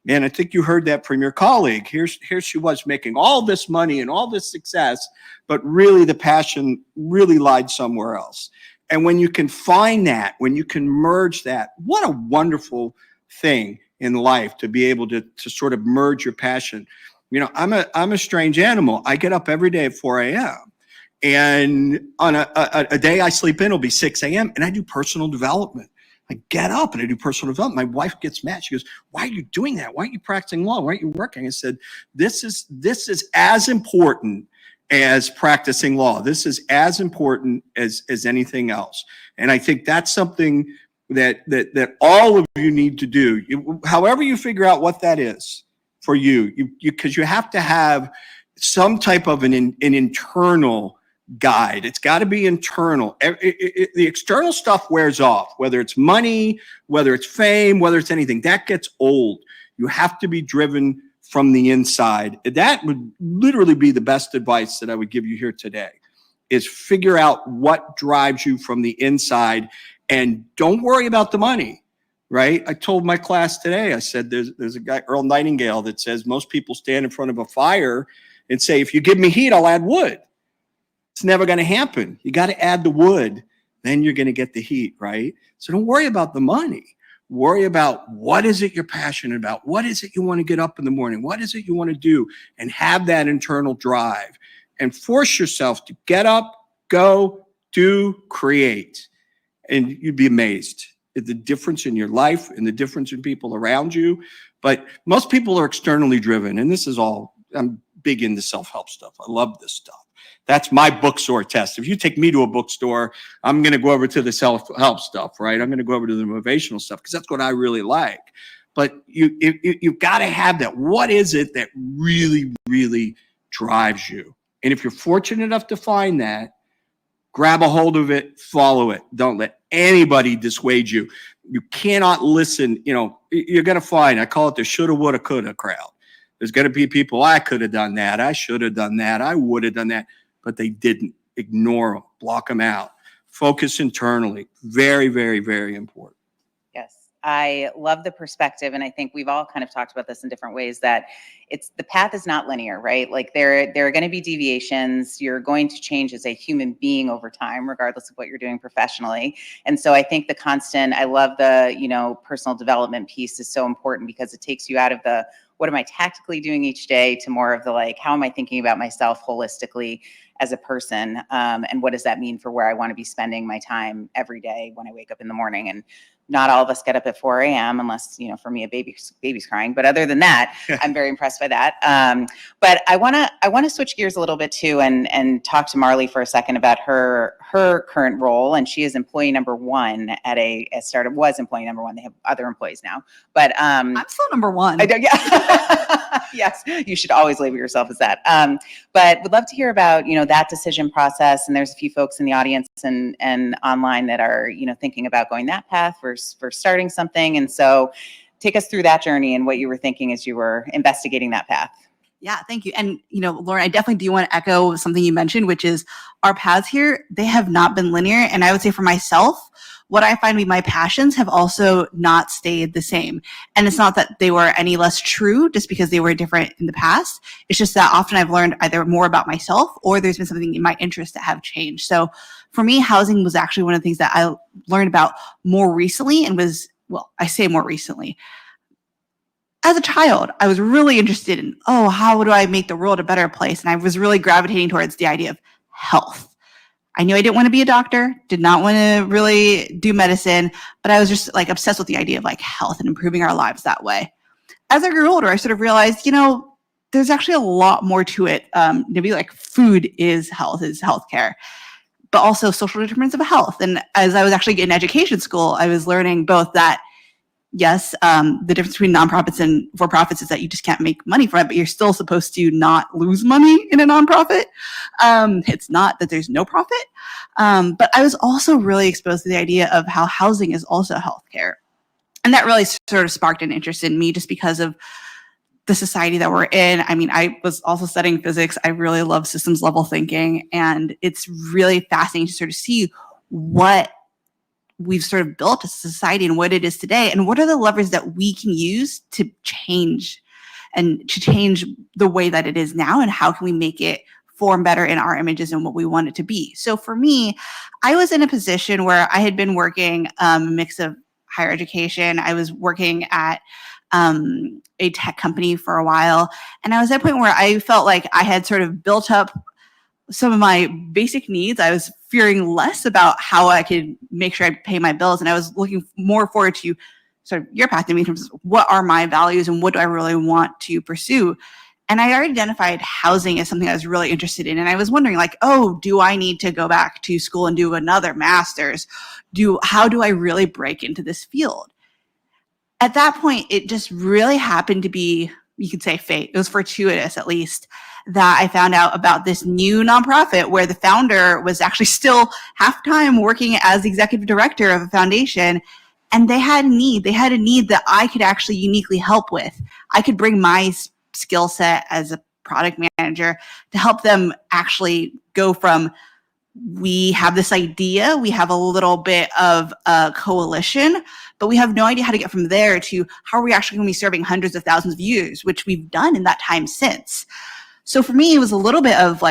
And I think you heard that from your colleague. Here she was making all this money and all this success, but really the passion really lied somewhere else. And when you can find that, when you can merge that, what a wonderful thing in life to be able to sort of merge your passion. I'm a strange animal. I get up every day at 4 a.m. And on a day I sleep in, it'll be 6 a.m. and I do personal development. I get up and I do personal development. My wife gets mad. She goes, why are you doing that? Why aren't you practicing law? Why aren't you working? I said, this is as important as practicing law. This is as important as anything else. And I think that's something that all of you need to do. However you figure out what that is for you, because you have to have some type of an internal guide. It's got to be internal. The external stuff wears off, whether it's money, whether it's fame, whether it's anything, that gets old. You have to be driven from the inside. That would literally be the best advice that I would give you here today, is figure out what drives you from the inside and don't worry about the money, right? I told my class today, I said, there's a guy, Earl Nightingale, that says most people stand in front of a fire and say, if you give me heat, I'll add wood. It's never going to happen. You got to add the wood, then you're going to get the heat, right? So don't worry about the money. Worry about what is it you're passionate about? What is it you want to get up in the morning? What is it you want to do? And have that internal drive and force yourself to get up, go, do, create. And you'd be amazed at the difference in your life and the difference in people around you. But most people are externally driven. And this is all, I'm big into self-help stuff. I love this stuff. That's my bookstore test. If you take me to a bookstore, I'm going to go over to the self-help stuff, right? I'm going to go over to the motivational stuff because that's what I really like. But you've got to have that. What is it that really, really drives you? And if you're fortunate enough to find that, grab a hold of it, follow it. Don't let anybody dissuade you. You cannot listen. You're going to find, I call it the shoulda, woulda, coulda crowd. There's going to be people, I could have done that. I should have done that. I would have done that. But they didn't. Ignore them. Block them out. Focus internally. Very, very, very important. Yes, I love the perspective. And I think we've all kind of talked about this in different ways, that the path is not linear, right? Like there are going to be deviations. You're going to change as a human being over time, regardless of what you're doing professionally. And so I think I love the, personal development piece is so important because it takes you out of the, what am I tactically doing each day, to more of the like, how am I thinking about myself holistically as a person? And what does that mean for where I want to be spending my time every day when I wake up in the morning? And not all of us get up at 4 a.m. unless, for me, a baby's crying. But other than that, I'm very impressed by that. But I want to switch gears a little bit too and talk to Marley for a second about her current role. And she is employee number one at a startup. Was employee number one. They have other employees now. But I'm still number one. I don't. Yeah. Yes, you should always label yourself as that. But would love to hear about that decision process. And there's a few folks in the audience and online that are thinking about going that path for starting something. And so, take us through that journey and what you were thinking as you were investigating that path. Yeah, thank you. And, Lauren, I definitely do want to echo something you mentioned, which is our paths here, they have not been linear. And I would say for myself, what I find to be my passions have also not stayed the same. And it's not that they were any less true just because they were different in the past. It's just that often I've learned either more about myself or there's been something in my interests that have changed. So for me, housing was actually one of the things that I learned about more recently and I say more recently. as a child, I was really interested in, oh, how do I make the world a better place? And I was really gravitating towards the idea of health. I knew I didn't want to be a doctor, did not want to really do medicine, but I was just like obsessed with the idea of like health and improving our lives that way. As I grew older, I sort of realized, there's actually a lot more to it. To be like food is health, is healthcare, but also social determinants of health. And as I was actually in education school, I was learning both that yes, the difference between nonprofits and for-profits is that you just can't make money from it, but you're still supposed to not lose money in a nonprofit. It's not that there's no profit. But I was also really exposed to the idea of how housing is also healthcare. And that really sort of sparked an interest in me just because of the society that we're in. I mean, I was also studying physics. I really love systems level thinking. And it's really fascinating to sort of see what we've sort of built as a society and what it is today, and what are the levers that we can use to change the way that it is now, and how can we make it form better in our images and what we want it to be. So for me, I was in a position where I had been working a mix of higher education. I was working at a tech company for a while, and I was at a point where I felt like I had sort of built up some of my basic needs. I was fearing less about how I could make sure I pay my bills. And I was looking more forward to sort of your path to me in terms of what are my values and what do I really want to pursue. And I already identified housing as something I was really interested in. And I was wondering like, oh, do I need to go back to school and do another master's? How do I really break into this field? At that point, it just really happened to be, you could say fate. It was fortuitous, at least, that I found out about this new nonprofit where the founder was actually still half-time working as executive director of a foundation. And they had a need. They had a need that I could actually uniquely help with. I could bring my skill set as a product manager to help them actually go from, we have this idea, we have a little bit of a coalition, but we have no idea how to get from there to how are we actually going to be serving hundreds of thousands of users, which we've done in that time since. So for me, it was a little bit of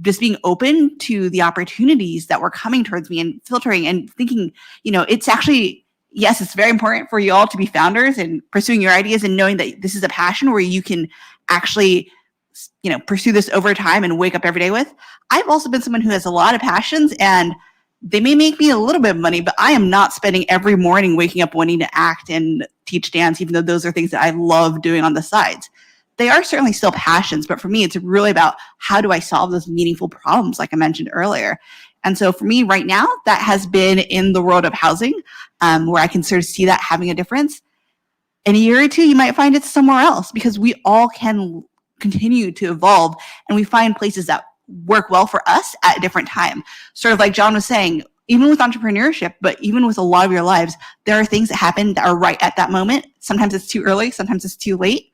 just being open to the opportunities that were coming towards me and filtering and thinking, it's actually, yes, it's very important for you all to be founders and pursuing your ideas and knowing that this is a passion where you can actually, pursue this over time and wake up every day with. I've also been someone who has a lot of passions, and they may make me a little bit of money, but I am not spending every morning waking up wanting to act and teach dance, even though those are things that I love doing on the sides. They are certainly still passions, but for me, it's really about how do I solve those meaningful problems, like I mentioned earlier. And so for me right now, that has been in the world of housing, where I can sort of see that having a difference. In a year or two, you might find it's somewhere else, because we all can continue to evolve, and we find places that work well for us at a different time. Sort of like John was saying, even with entrepreneurship, but even with a lot of your lives, there are things that happen that are right at that moment. Sometimes it's too early, sometimes it's too late.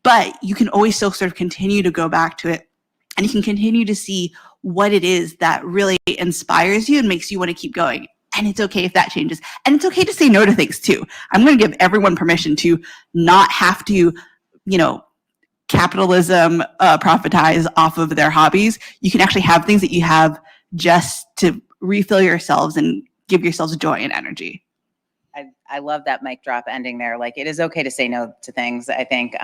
But you can always still sort of continue to go back to it, and you can continue to see what it is that really inspires you and makes you want to keep going. And it's okay if that changes. And it's okay to say no to things too. I'm going to give everyone permission to not have to, capitalism profitize off of their hobbies. You can actually have things that you have just to refill yourselves and give yourselves joy and energy. I love that mic drop ending there. Like, it is okay to say no to things. I think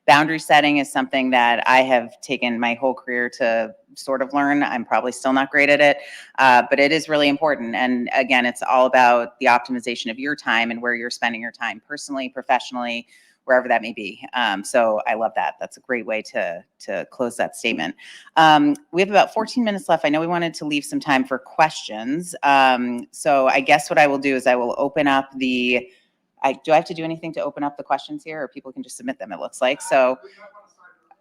boundary setting is something that I have taken my whole career to sort of learn. I'm probably still not great at it, but it is really important. And again, it's all about the optimization of your time and where you're spending your time personally, professionally, wherever that may be. So I love that. That's a great way to close that statement. We have about 14 minutes left. I know we wanted to leave some time for questions. So I guess what I will do is I will open up do I have to do anything to open up the questions here, or people can just submit them, it looks like. So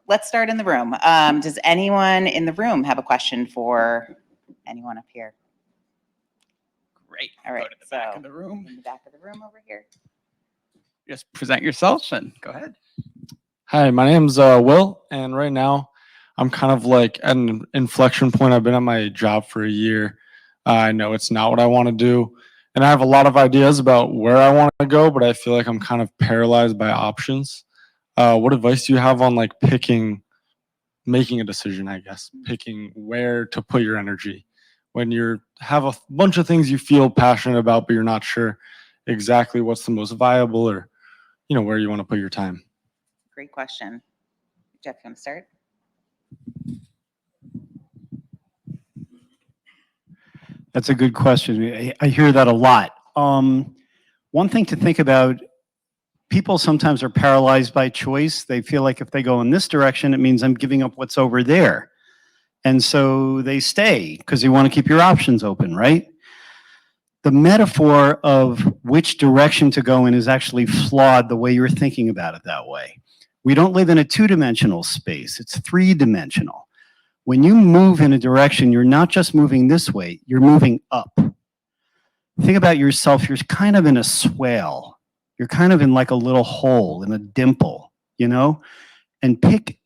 let's start in the room. Does anyone in the room have a question for anyone up here? Great. All right. Go to the back of the room. In the back of the room over here. Just present yourself and go ahead. Hi, my name's Will, and right now I'm kind of like at an inflection point. I've been at my job for a year. I know it's not what I want to do, and I have a lot of ideas about where I want to go, but I feel like I'm kind of paralyzed by options. What advice do you have on like making a decision, I guess, picking where to put your energy when you have a bunch of things you feel passionate about, but you're not sure exactly what's the most viable or where you want to put your time. Great question. Jeff, you want to start? That's a good question. I hear that a lot. One thing to think about, people sometimes are paralyzed by choice. They feel like if they go in this direction, it means I'm giving up what's over there. And so they stay because you want to keep your options open, right? The metaphor of which direction to go in is actually flawed the way you're thinking about it that way. We don't live in a two-dimensional space. It's three-dimensional. When you move in a direction, you're not just moving this way, you're moving up. Think about yourself, you're kind of in a swale. You're kind of in like a little hole, in a dimple, and pick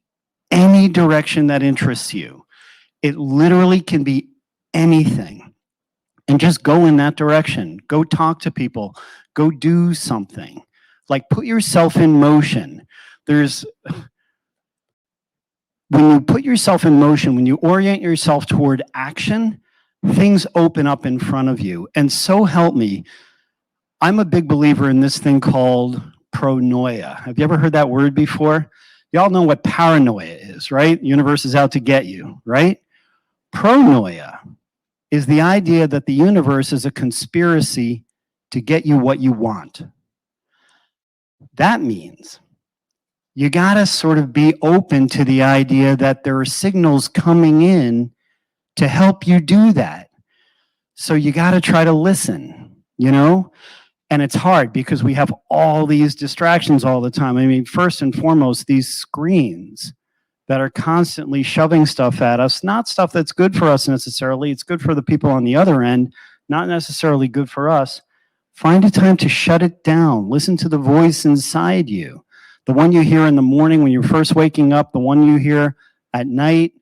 any direction that interests you. It literally can be anything. And just go in that direction. Go talk to people. Go do something. Like put yourself in motion. When you put yourself in motion, when you orient yourself toward action, things open up in front of you. And so help me, I'm a big believer in this thing called pronoia. Have you ever heard that word before? Y'all know what paranoia is, right? The universe is out to get you, right? Pronoia is the idea that the universe is a conspiracy to get you what you want. That means you gotta sort of be open to the idea that there are signals coming in to help you do that. So you gotta try to listen, And it's hard because we have all these distractions all the time. I mean, first and foremost, these screens that are constantly shoving stuff at us, not stuff that's good for us necessarily. It's good for the people on the other end, not necessarily good for us. Find a time to shut it down. Listen to the voice inside you. The one you hear in the morning when you're first waking up, the one you hear at night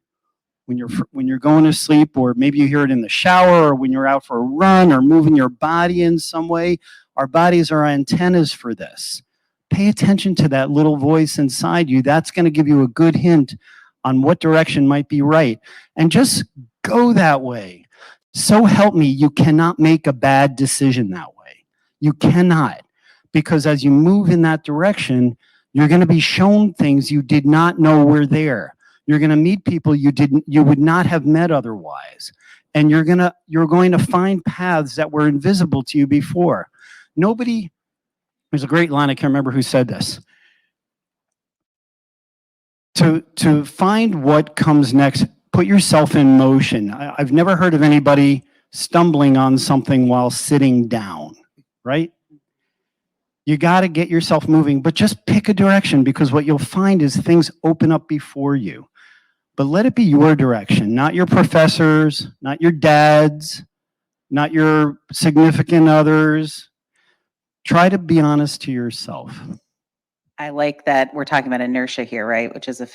when you're going to sleep, or maybe you hear it in the shower, or when you're out for a run, or moving your body in some way. Our bodies are antennas for this. Pay attention to that little voice inside you. That's going to give you a good hint on what direction might be right. And just go that way. So help me, you cannot make a bad decision that way. You cannot. Because as you move in that direction, you're going to be shown things you did not know were there. You're going to meet people you would not have met otherwise. And you're going to find paths that were invisible to you before. There's a great line, I can't remember who said this. To find what comes next, put yourself in motion. I've never heard of anybody stumbling on something while sitting down, right? You got to get yourself moving, but just pick a direction, because what you'll find is things open up before you. But let it be your direction, not your professors, not your dad's, not your significant others. Try to be honest to yourself. I like that we're talking about inertia here, right? Which is a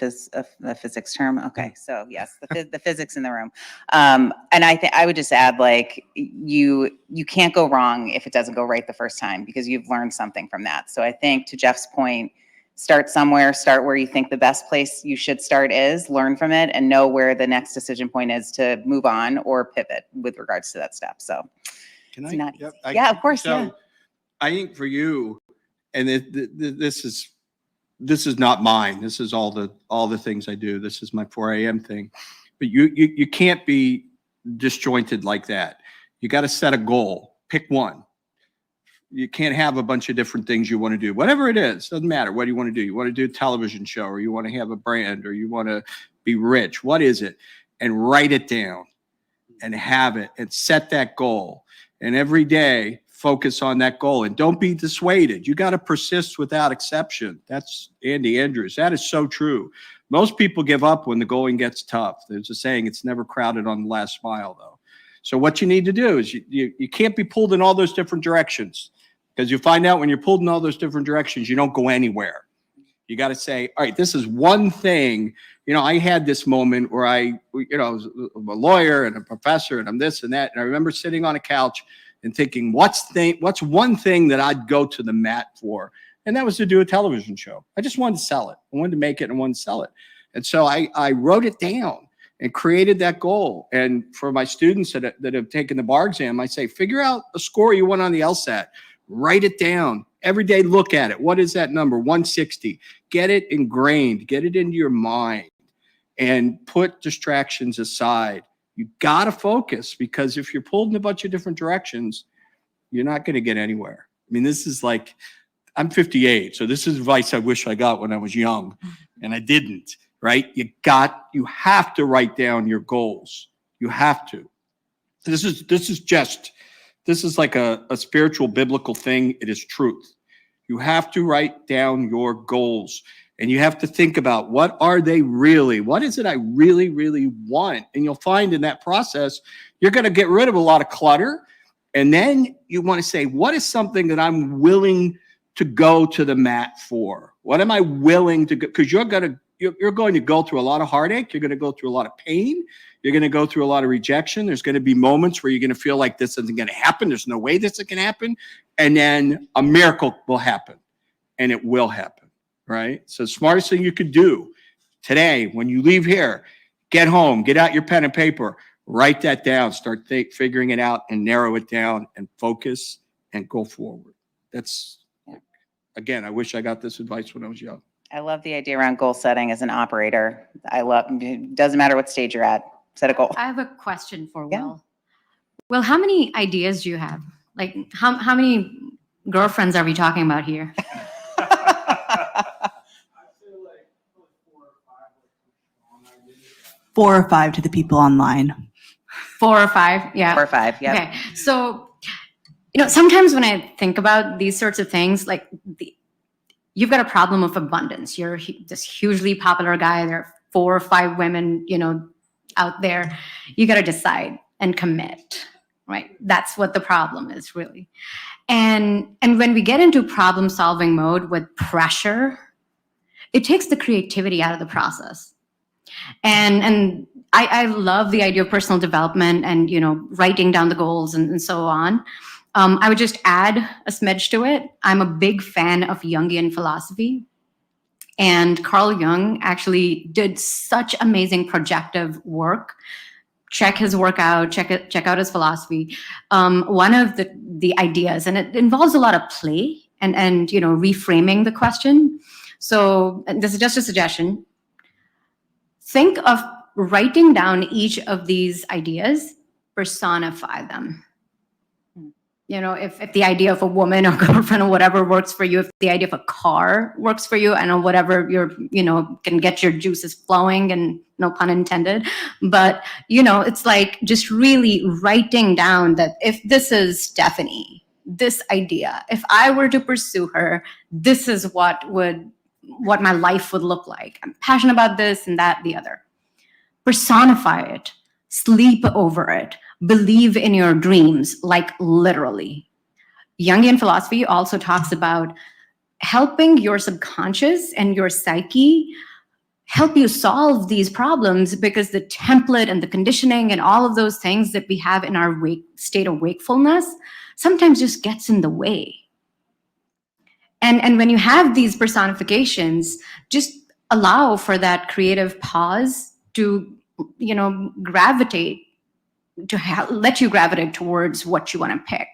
physics term. Okay, so yes, the physics in the room. And I would just add, like, you can't go wrong if it doesn't go right the first time, because you've learned something from that. So I think, to Jeff's point, start somewhere, start where you think the best place you should start is, learn from it, and know where the next decision point is to move on or pivot with regards to that step. So Can it's I? not Yep, easy. Yeah, of course. So Yeah. I think for you, and this is not mine. This is all the things I do. This is my 4 a.m. thing. But you can't be disjointed like that. You got to set a goal. Pick one. You can't have a bunch of different things you want to do. Whatever it is, doesn't matter. What do you want to do? You want to do a television show, or you want to have a brand, or you want to be rich. What is it? And write it down and have it and set that goal. And every day, focus on that goal, and don't be dissuaded. You got to persist without exception. That's Andy Andrews. That is so true. Most people give up when the going gets tough. There's a saying, it's never crowded on the last mile, though. So what you need to do is you can't be pulled in all those different directions, because you find out when you're pulled in all those different directions, you don't go anywhere. You got to say, all right, this is one thing. I had this moment where I was a lawyer and a professor, and I'm this and that. And I remember sitting on a couch and thinking, what's one thing that I'd go to the mat for? And that was to do a television show. I just wanted to sell it. I wanted to make it, and I wanted to sell it. And so I wrote it down and created that goal. And for my students that have taken the bar exam, I say, figure out a score you want on the LSAT, write it down, Every day, look at it. What is that number? 160. Get it ingrained. Get it into your mind and put distractions aside. You got to focus, because if you're pulled in a bunch of different directions, you're not going to get anywhere. I mean, this is like, I'm 58, so this is advice I wish I got when I was young, and I didn't, right? You have to write down your goals. You have to. This is like a spiritual biblical thing. It is truth. You have to write down your goals, and you have to think about, what are they really? What is it I really, really want? And you'll find in that process, you're going to get rid of a lot of clutter. And then you want to say, what is something that I'm willing to go to the mat for? What am I willing to go? Because you're going to go through a lot of heartache. You're going to go through a lot of pain. You're going to go through a lot of rejection. There's going to be moments where you're going to feel like this isn't going to happen. There's no way this can happen. And then a miracle will happen, and it will happen, right? So the smartest thing you could do today, when you leave here, get home, get out your pen and paper, write that down, start figuring it out and narrow it down and focus and go forward. That's, again, I wish I got this advice when I was young. I love the idea around goal setting as an operator. It doesn't matter what stage you're at, set a goal. I have a question for Yeah. Will. Will, how many ideas do you have? Like, how many girlfriends are we talking about here? 4 or 5 to the people online. 4 or 5? Yeah. 4 or 5, yeah. Okay. So, sometimes when I think about these sorts of things, like you've got a problem of abundance. You're this hugely popular guy. There are 4 or 5 women, out there. You got to decide and commit, right? That's what the problem is, really. And when we get into problem solving mode with pressure, it takes the creativity out of the process. And I love the idea of personal development and, writing down the goals and so on. I would just add a smidge to it. I'm a big fan of Jungian philosophy. And Carl Jung actually did such amazing projective work. Check his work out, check out his philosophy. One of the ideas, and it involves a lot of play and reframing the question. So this is just a suggestion. Think of writing down each of these ideas, personify them. If the idea of a woman or girlfriend or whatever works for you, if the idea of a car works for you, and whatever can get your juices flowing, and no pun intended, but it's like just really writing down that if this is Stephanie, this idea, if I were to pursue her, this is what my life would look like. I'm passionate about this and that, the other. Personify it, sleep over it, believe in your dreams, like literally. Jungian philosophy also talks about helping your subconscious and your psyche help you solve these problems, because the template and the conditioning and all of those things that we have in our state of wakefulness sometimes just gets in the way. And when you have these personifications, just allow for that creative pause to, gravitate, to let you gravitate towards what you want to pick,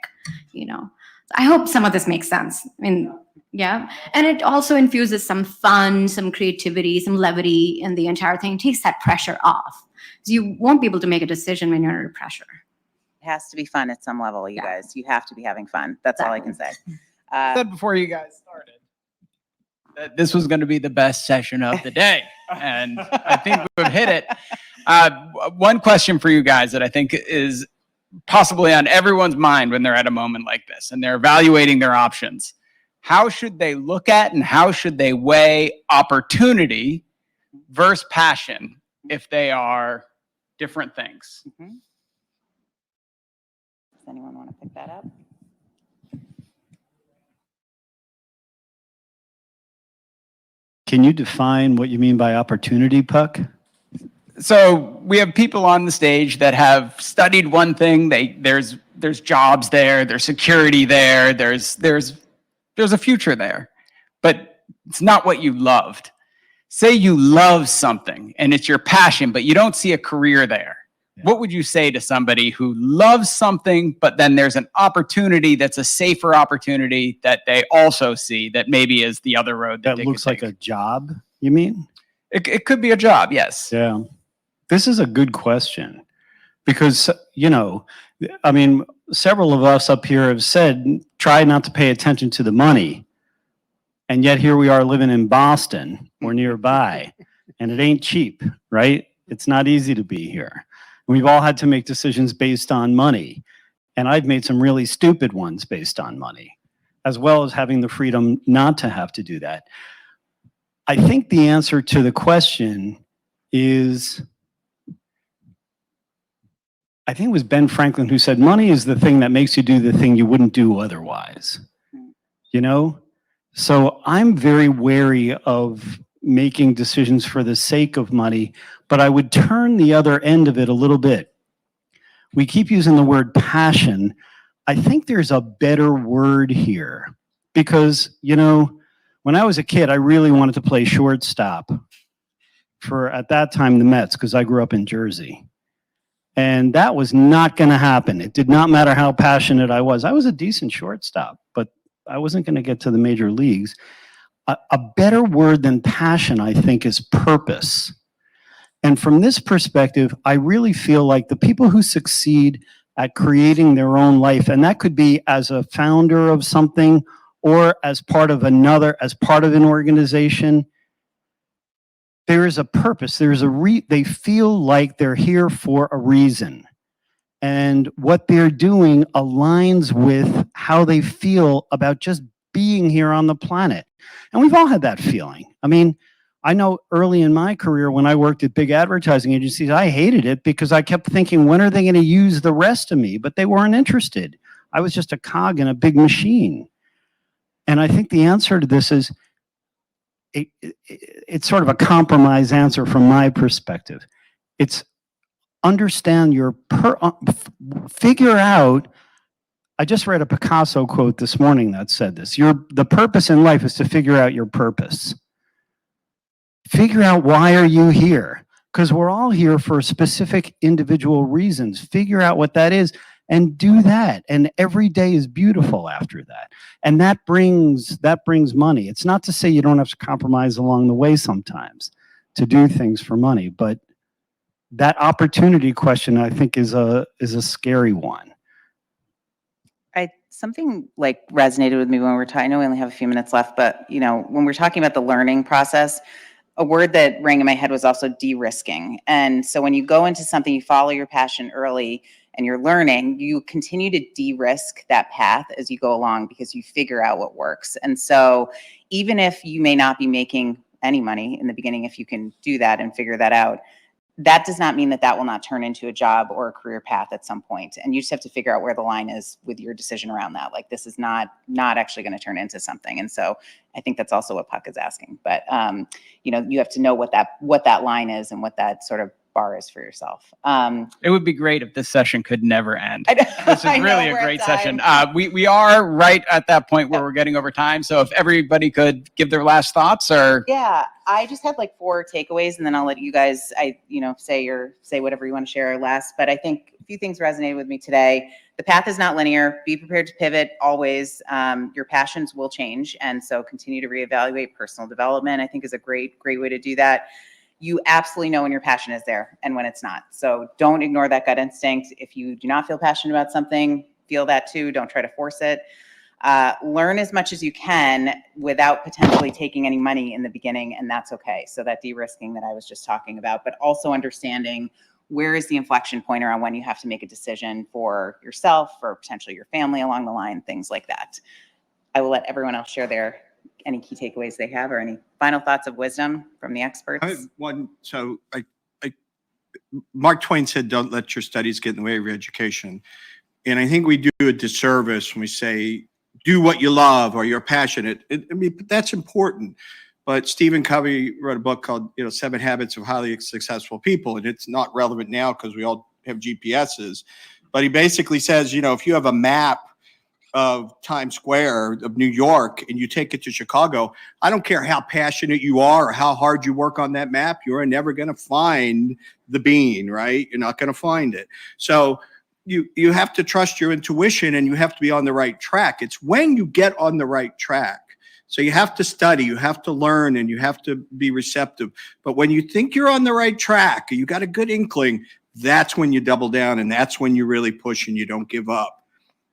I hope some of this makes sense. I mean, yeah. And it also infuses some fun, some creativity, some levity in the entire thing. It takes that pressure off. So you won't be able to make a decision when you're under pressure. It has to be fun at some level, you guys. You have to be having fun. That's all I can say. I said before you guys started that this was going to be the best session of the day, and I think we've hit it. One question for you guys that I think is possibly on everyone's mind when they're at a moment like this and they're evaluating their options. How should they look at and how should they weigh opportunity versus passion if they are different things? Does anyone want to pick that up? Can you define what you mean by opportunity, Puck? So we have people on the stage that have studied one thing. There's jobs there, there's security there, there's a future there, but it's not what you loved. Say you love something and it's your passion, but you don't see a career there. What would you say to somebody who loves something, but then there's an opportunity that's a safer opportunity that they also see that maybe is the other road That they looks could like take? a job, you mean? It could be a job, yes. Yeah. This is a good question because, I mean, several of us up here have said, try not to pay attention to the money. And yet here we are living in Boston or nearby, and it ain't cheap, right? It's not easy to be here. We've all had to make decisions based on money. And I've made some really stupid ones based on money, as well as having the freedom not to have to do that. I think the answer to the question is, I think it was Ben Franklin who said, money is the thing that makes you do the thing you wouldn't do otherwise. So I'm very wary of making decisions for the sake of money, but I would turn the other end of it a little bit. We keep using the word passion. I think there's a better word here because, when I was a kid, I really wanted to play shortstop for, at that time, the Mets, because I grew up in Jersey. And that was not going to happen. It did not matter how passionate I was. I was a decent shortstop, but I wasn't going to get to the major leagues. A better word than passion, I think, is purpose. And from this perspective, I really feel like the people who succeed at creating their own life, and that could be as a founder of something or as part of another, as part of an organization, there is a purpose. They feel like they're here for a reason. And what they're doing aligns with how they feel about just being here on the planet. And we've all had that feeling. I mean, I know early in my career when I worked at big advertising agencies, I hated it because I kept thinking, when are they going to use the rest of me? But they weren't interested. I was just a cog in a big machine. And I think the answer to this is, it's sort of a compromise answer from my perspective. It's understand figure out. I just read a Picasso quote this morning that said this. The purpose in life is to figure out your purpose. Figure out, why are you here? Because we're all here for specific individual reasons. Figure out what that is and do that. And every day is beautiful after that. And that brings money. It's not to say you don't have to compromise along the way sometimes to do things for money, but that opportunity question, I think, is a scary one. Something like resonated with me when we're talking. I know we only have a few minutes left, but when we're talking about the learning process, a word that rang in my head was also de-risking. And so when you go into something, you follow your passion early and you're learning, you continue to de-risk that path as you go along because you figure out what works. And so even if you may not be making any money in the beginning, if you can do that and figure that out, that does not mean that will not turn into a job or a career path at some point. And you just have to figure out where the line is with your decision around that. Like, this is not actually going to turn into something. And so I think that's also what Puck is asking. But, you have to know what that line is and what that sort of bar is for yourself. It would be great if this session could never end. I know, This is really a great session. We are right at that point where we're getting over time. So if everybody could give their last thoughts, or yeah, I just had like 4 takeaways, and then I'll let you guys, say whatever you want to share last. But I think a few things resonated with me today. The path is not linear. Be prepared to pivot always. Your passions will change, and so continue to reevaluate. Personal development, I think, is a great way to do that. You absolutely know when your passion is there and when it's not. So don't ignore that gut instinct. If you do not feel passionate about something, feel that too. Don't try to force it. Learn as much as you can without potentially taking any money in the beginning, and that's okay. So that de-risking that I was just talking about, but also understanding where is the inflection point around when you have to make a decision for yourself, for potentially your family along the line, things like that. I will let everyone else share any key takeaways they have or any final thoughts of wisdom from the experts. I have one. So Mark Twain said, "Don't let your studies get in the way of your education." And I think we do a disservice when we say, do what you love or you're passionate. That's important. But Stephen Covey wrote a book called, 7 Habits of Highly Successful People. And it's not relevant now because we all have GPSs. But he basically says, if you have a map of Times Square of New York and you take it to Chicago, I don't care how passionate you are or how hard you work on that map, you're never going to find the bean, right? You're not going to find it. So you have to trust your intuition and you have to be on the right track. It's when you get on the right track. So you have to study, you have to learn, and you have to be receptive. But when you think you're on the right track, you got a good inkling, that's when you double down and that's when you really push and you don't give up.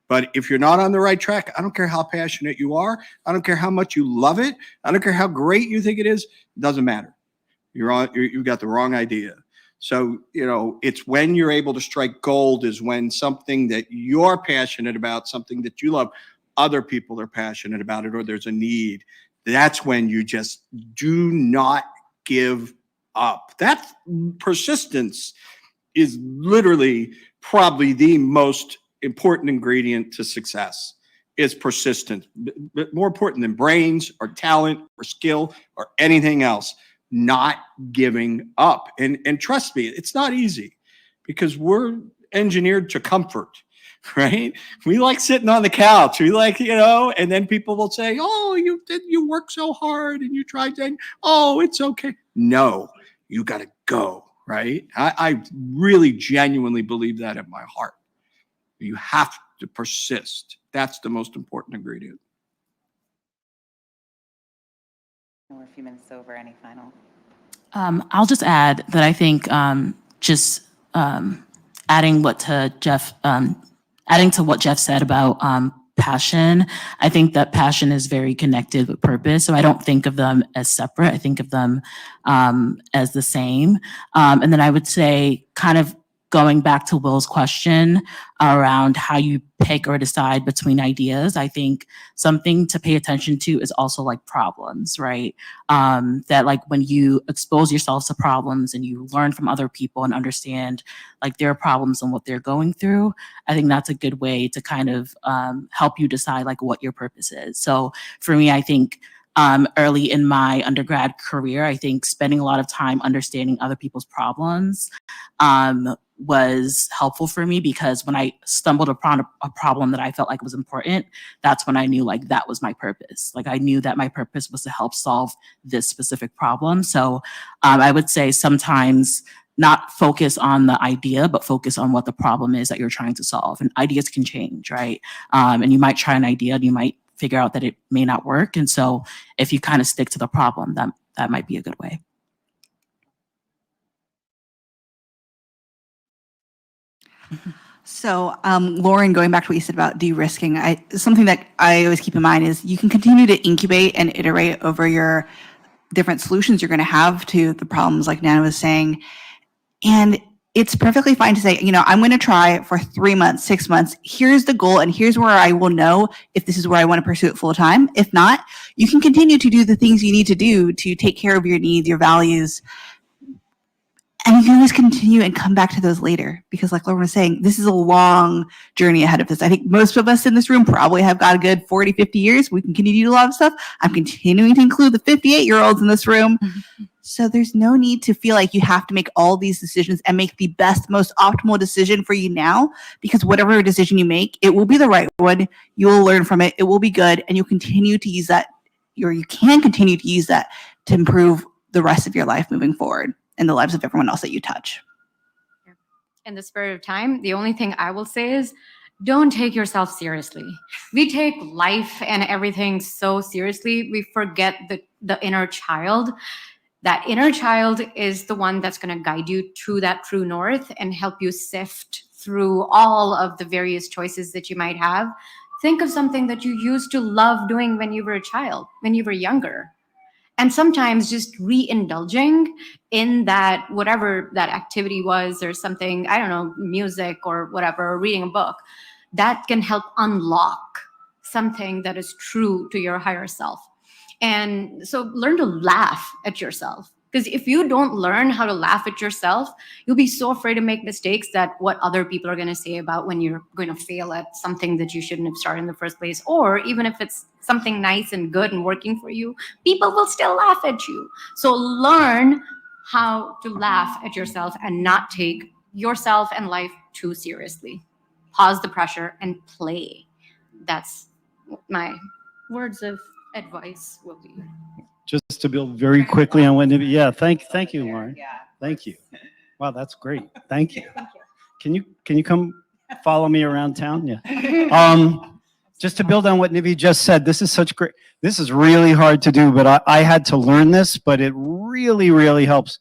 But if you're not on the right track, I don't care how passionate you are. I don't care how much you love it. I don't care how great you think it is. It doesn't matter. You've got the wrong idea. So, it's when you're able to strike gold is when something that you're passionate about, something that you love, other people are passionate about it, or there's a need. That's when you just do not give up. That persistence is literally probably the most important ingredient to success is persistence. But more important than brains or talent or skill or anything else, not giving up. And trust me, it's not easy because we're engineered to comfort, right? We like sitting on the couch. We like, and then people will say, oh, you work so hard and you tried to, oh, it's okay. No, you got to go, right? I really genuinely believe that in my heart. You have to persist. That's the most important ingredient. We're a few minutes over. Any final? I'll just add that I think adding to what Jeff said about passion, I think that passion is very connected with purpose. So I don't think of them as separate. I think of them as the same. And then I would say, kind of going back to Will's question around how you pick or decide between ideas, I think something to pay attention to is also like problems, right? That like when you expose yourself to problems and you learn from other people and understand like their problems and what they're going through, I think that's a good way to kind of help you decide like what your purpose is. So for me, I think early in my undergrad career, I think spending a lot of time understanding other people's problems was helpful for me, because when I stumbled upon a problem that I felt like was important, that's when I knew like that was my purpose. Like I knew that my purpose was to help solve this specific problem. So I would say sometimes not focus on the idea, but focus on what the problem is that you're trying to solve. And ideas can change, right? And you might try an idea and you might figure out that it may not work. And so if you kind of stick to the problem, that might be a good way. So, Lauren, going back to what you said about de-risking, something that I always keep in mind is you can continue to incubate and iterate over your different solutions you're going to have to the problems, like Nana was saying. And it's perfectly fine to say, I'm going to try for 3 months, 6 months. Here's the goal, and here's where I will know if this is where I want to pursue it full time. If not, you can continue to do the things you need to do to take care of your needs, your values. And you can always continue and come back to those later, because like Lauren was saying, this is a long journey ahead of us. I think most of us in this room probably have got a good 40, 50 years. We can continue to do a lot of stuff. I'm continuing to include the 58-year-olds in this room. So there's no need to feel like you have to make all these decisions and make the best, most optimal decision for you now, because whatever decision you make, it will be the right one. You will learn from it. It will be good. And you'll continue to use that, or you can continue to use that to improve the rest of your life moving forward and the lives of everyone else that you touch. In the spirit of time, the only thing I will say is don't take yourself seriously. We take life and everything so seriously, we forget the inner child. That inner child is the one that's going to guide you to that true north and help you sift through all of the various choices that you might have. Think of something that you used to love doing when you were a child, when you were younger. And sometimes just re-indulging in that, whatever that activity was, or something, I don't know, music or whatever, or reading a book, that can help unlock something that is true to your higher self. And so learn to laugh at yourself. Because if you don't learn how to laugh at yourself, you'll be so afraid to make mistakes that what other people are going to say about when you're going to fail at something that you shouldn't have started in the first place. Or even if it's something nice and good and working for you, people will still laugh at you. So learn how to laugh at yourself and not take yourself and life too seriously. Pause the pressure and play. that's my words of advice will be. Just to build very quickly on what Nivi, yeah, thank you, Lauren. Yeah. Thank you. Wow, that's great. Thank you. Can you come follow me around town? Yeah. Just to build on what Nivi just said, this is really hard to do, but I had to learn this, but it really, really helps.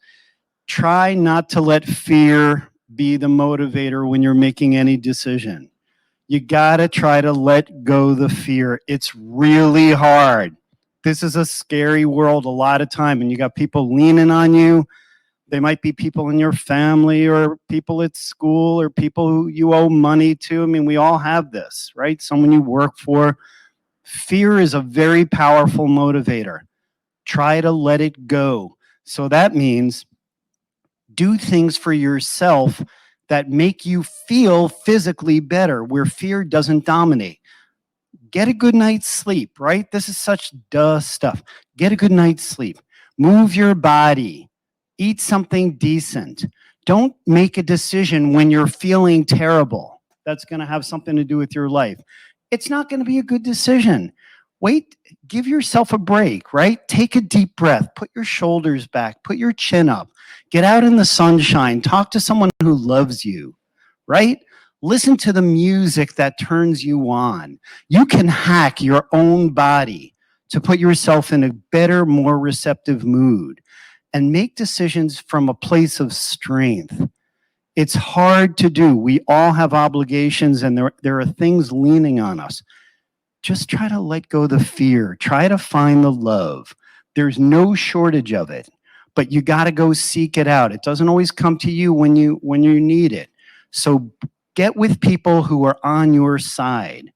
Try not to let fear be the motivator when you're making any decision. You gotta try to let go the fear. It's really hard. This is a scary world a lot of time, and you got people leaning on you. They might be people in your family or people at school or people who you owe money to. I mean, we all have this, right? Someone you work for. Fear is a very powerful motivator. Try to let it go. So that means do things for yourself that make you feel physically better, where fear doesn't dominate. Get a good night's sleep, right? This is such duh stuff. Get a good night's sleep. Move your body. Eat something decent. Don't make a decision when you're feeling terrible. That's going to have something to do with your life. It's not going to be a good decision. Wait, give yourself a break, right? Take a deep breath. Put your shoulders back. Put your chin up. Get out in the sunshine. Talk to someone who loves you, right? Listen to the music that turns you on. You can hack your own body to put yourself in a better, more receptive mood and make decisions from a place of strength. It's hard to do. We all have obligations and there are things leaning on us. Just try to let go the fear. Try to find the love. There's no shortage of it, but you got to go seek it out. It doesn't always come to you when you need it. So get with people who are on your side.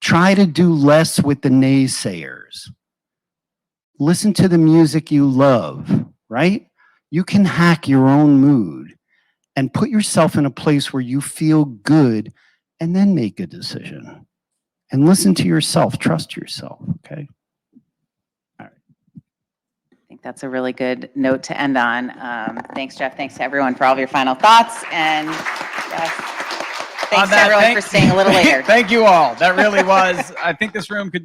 Try to do less with the naysayers. Listen to the music you love, right? You can hack your own mood and put yourself in a place where you feel good and then make a decision. And listen to yourself. Trust yourself, okay? I think that's a really good note to end on. Thanks, Jeff. Thanks to everyone for all of your final thoughts. And yes, thanks to everyone for staying a little later. Thank you all. That really was, I think this room could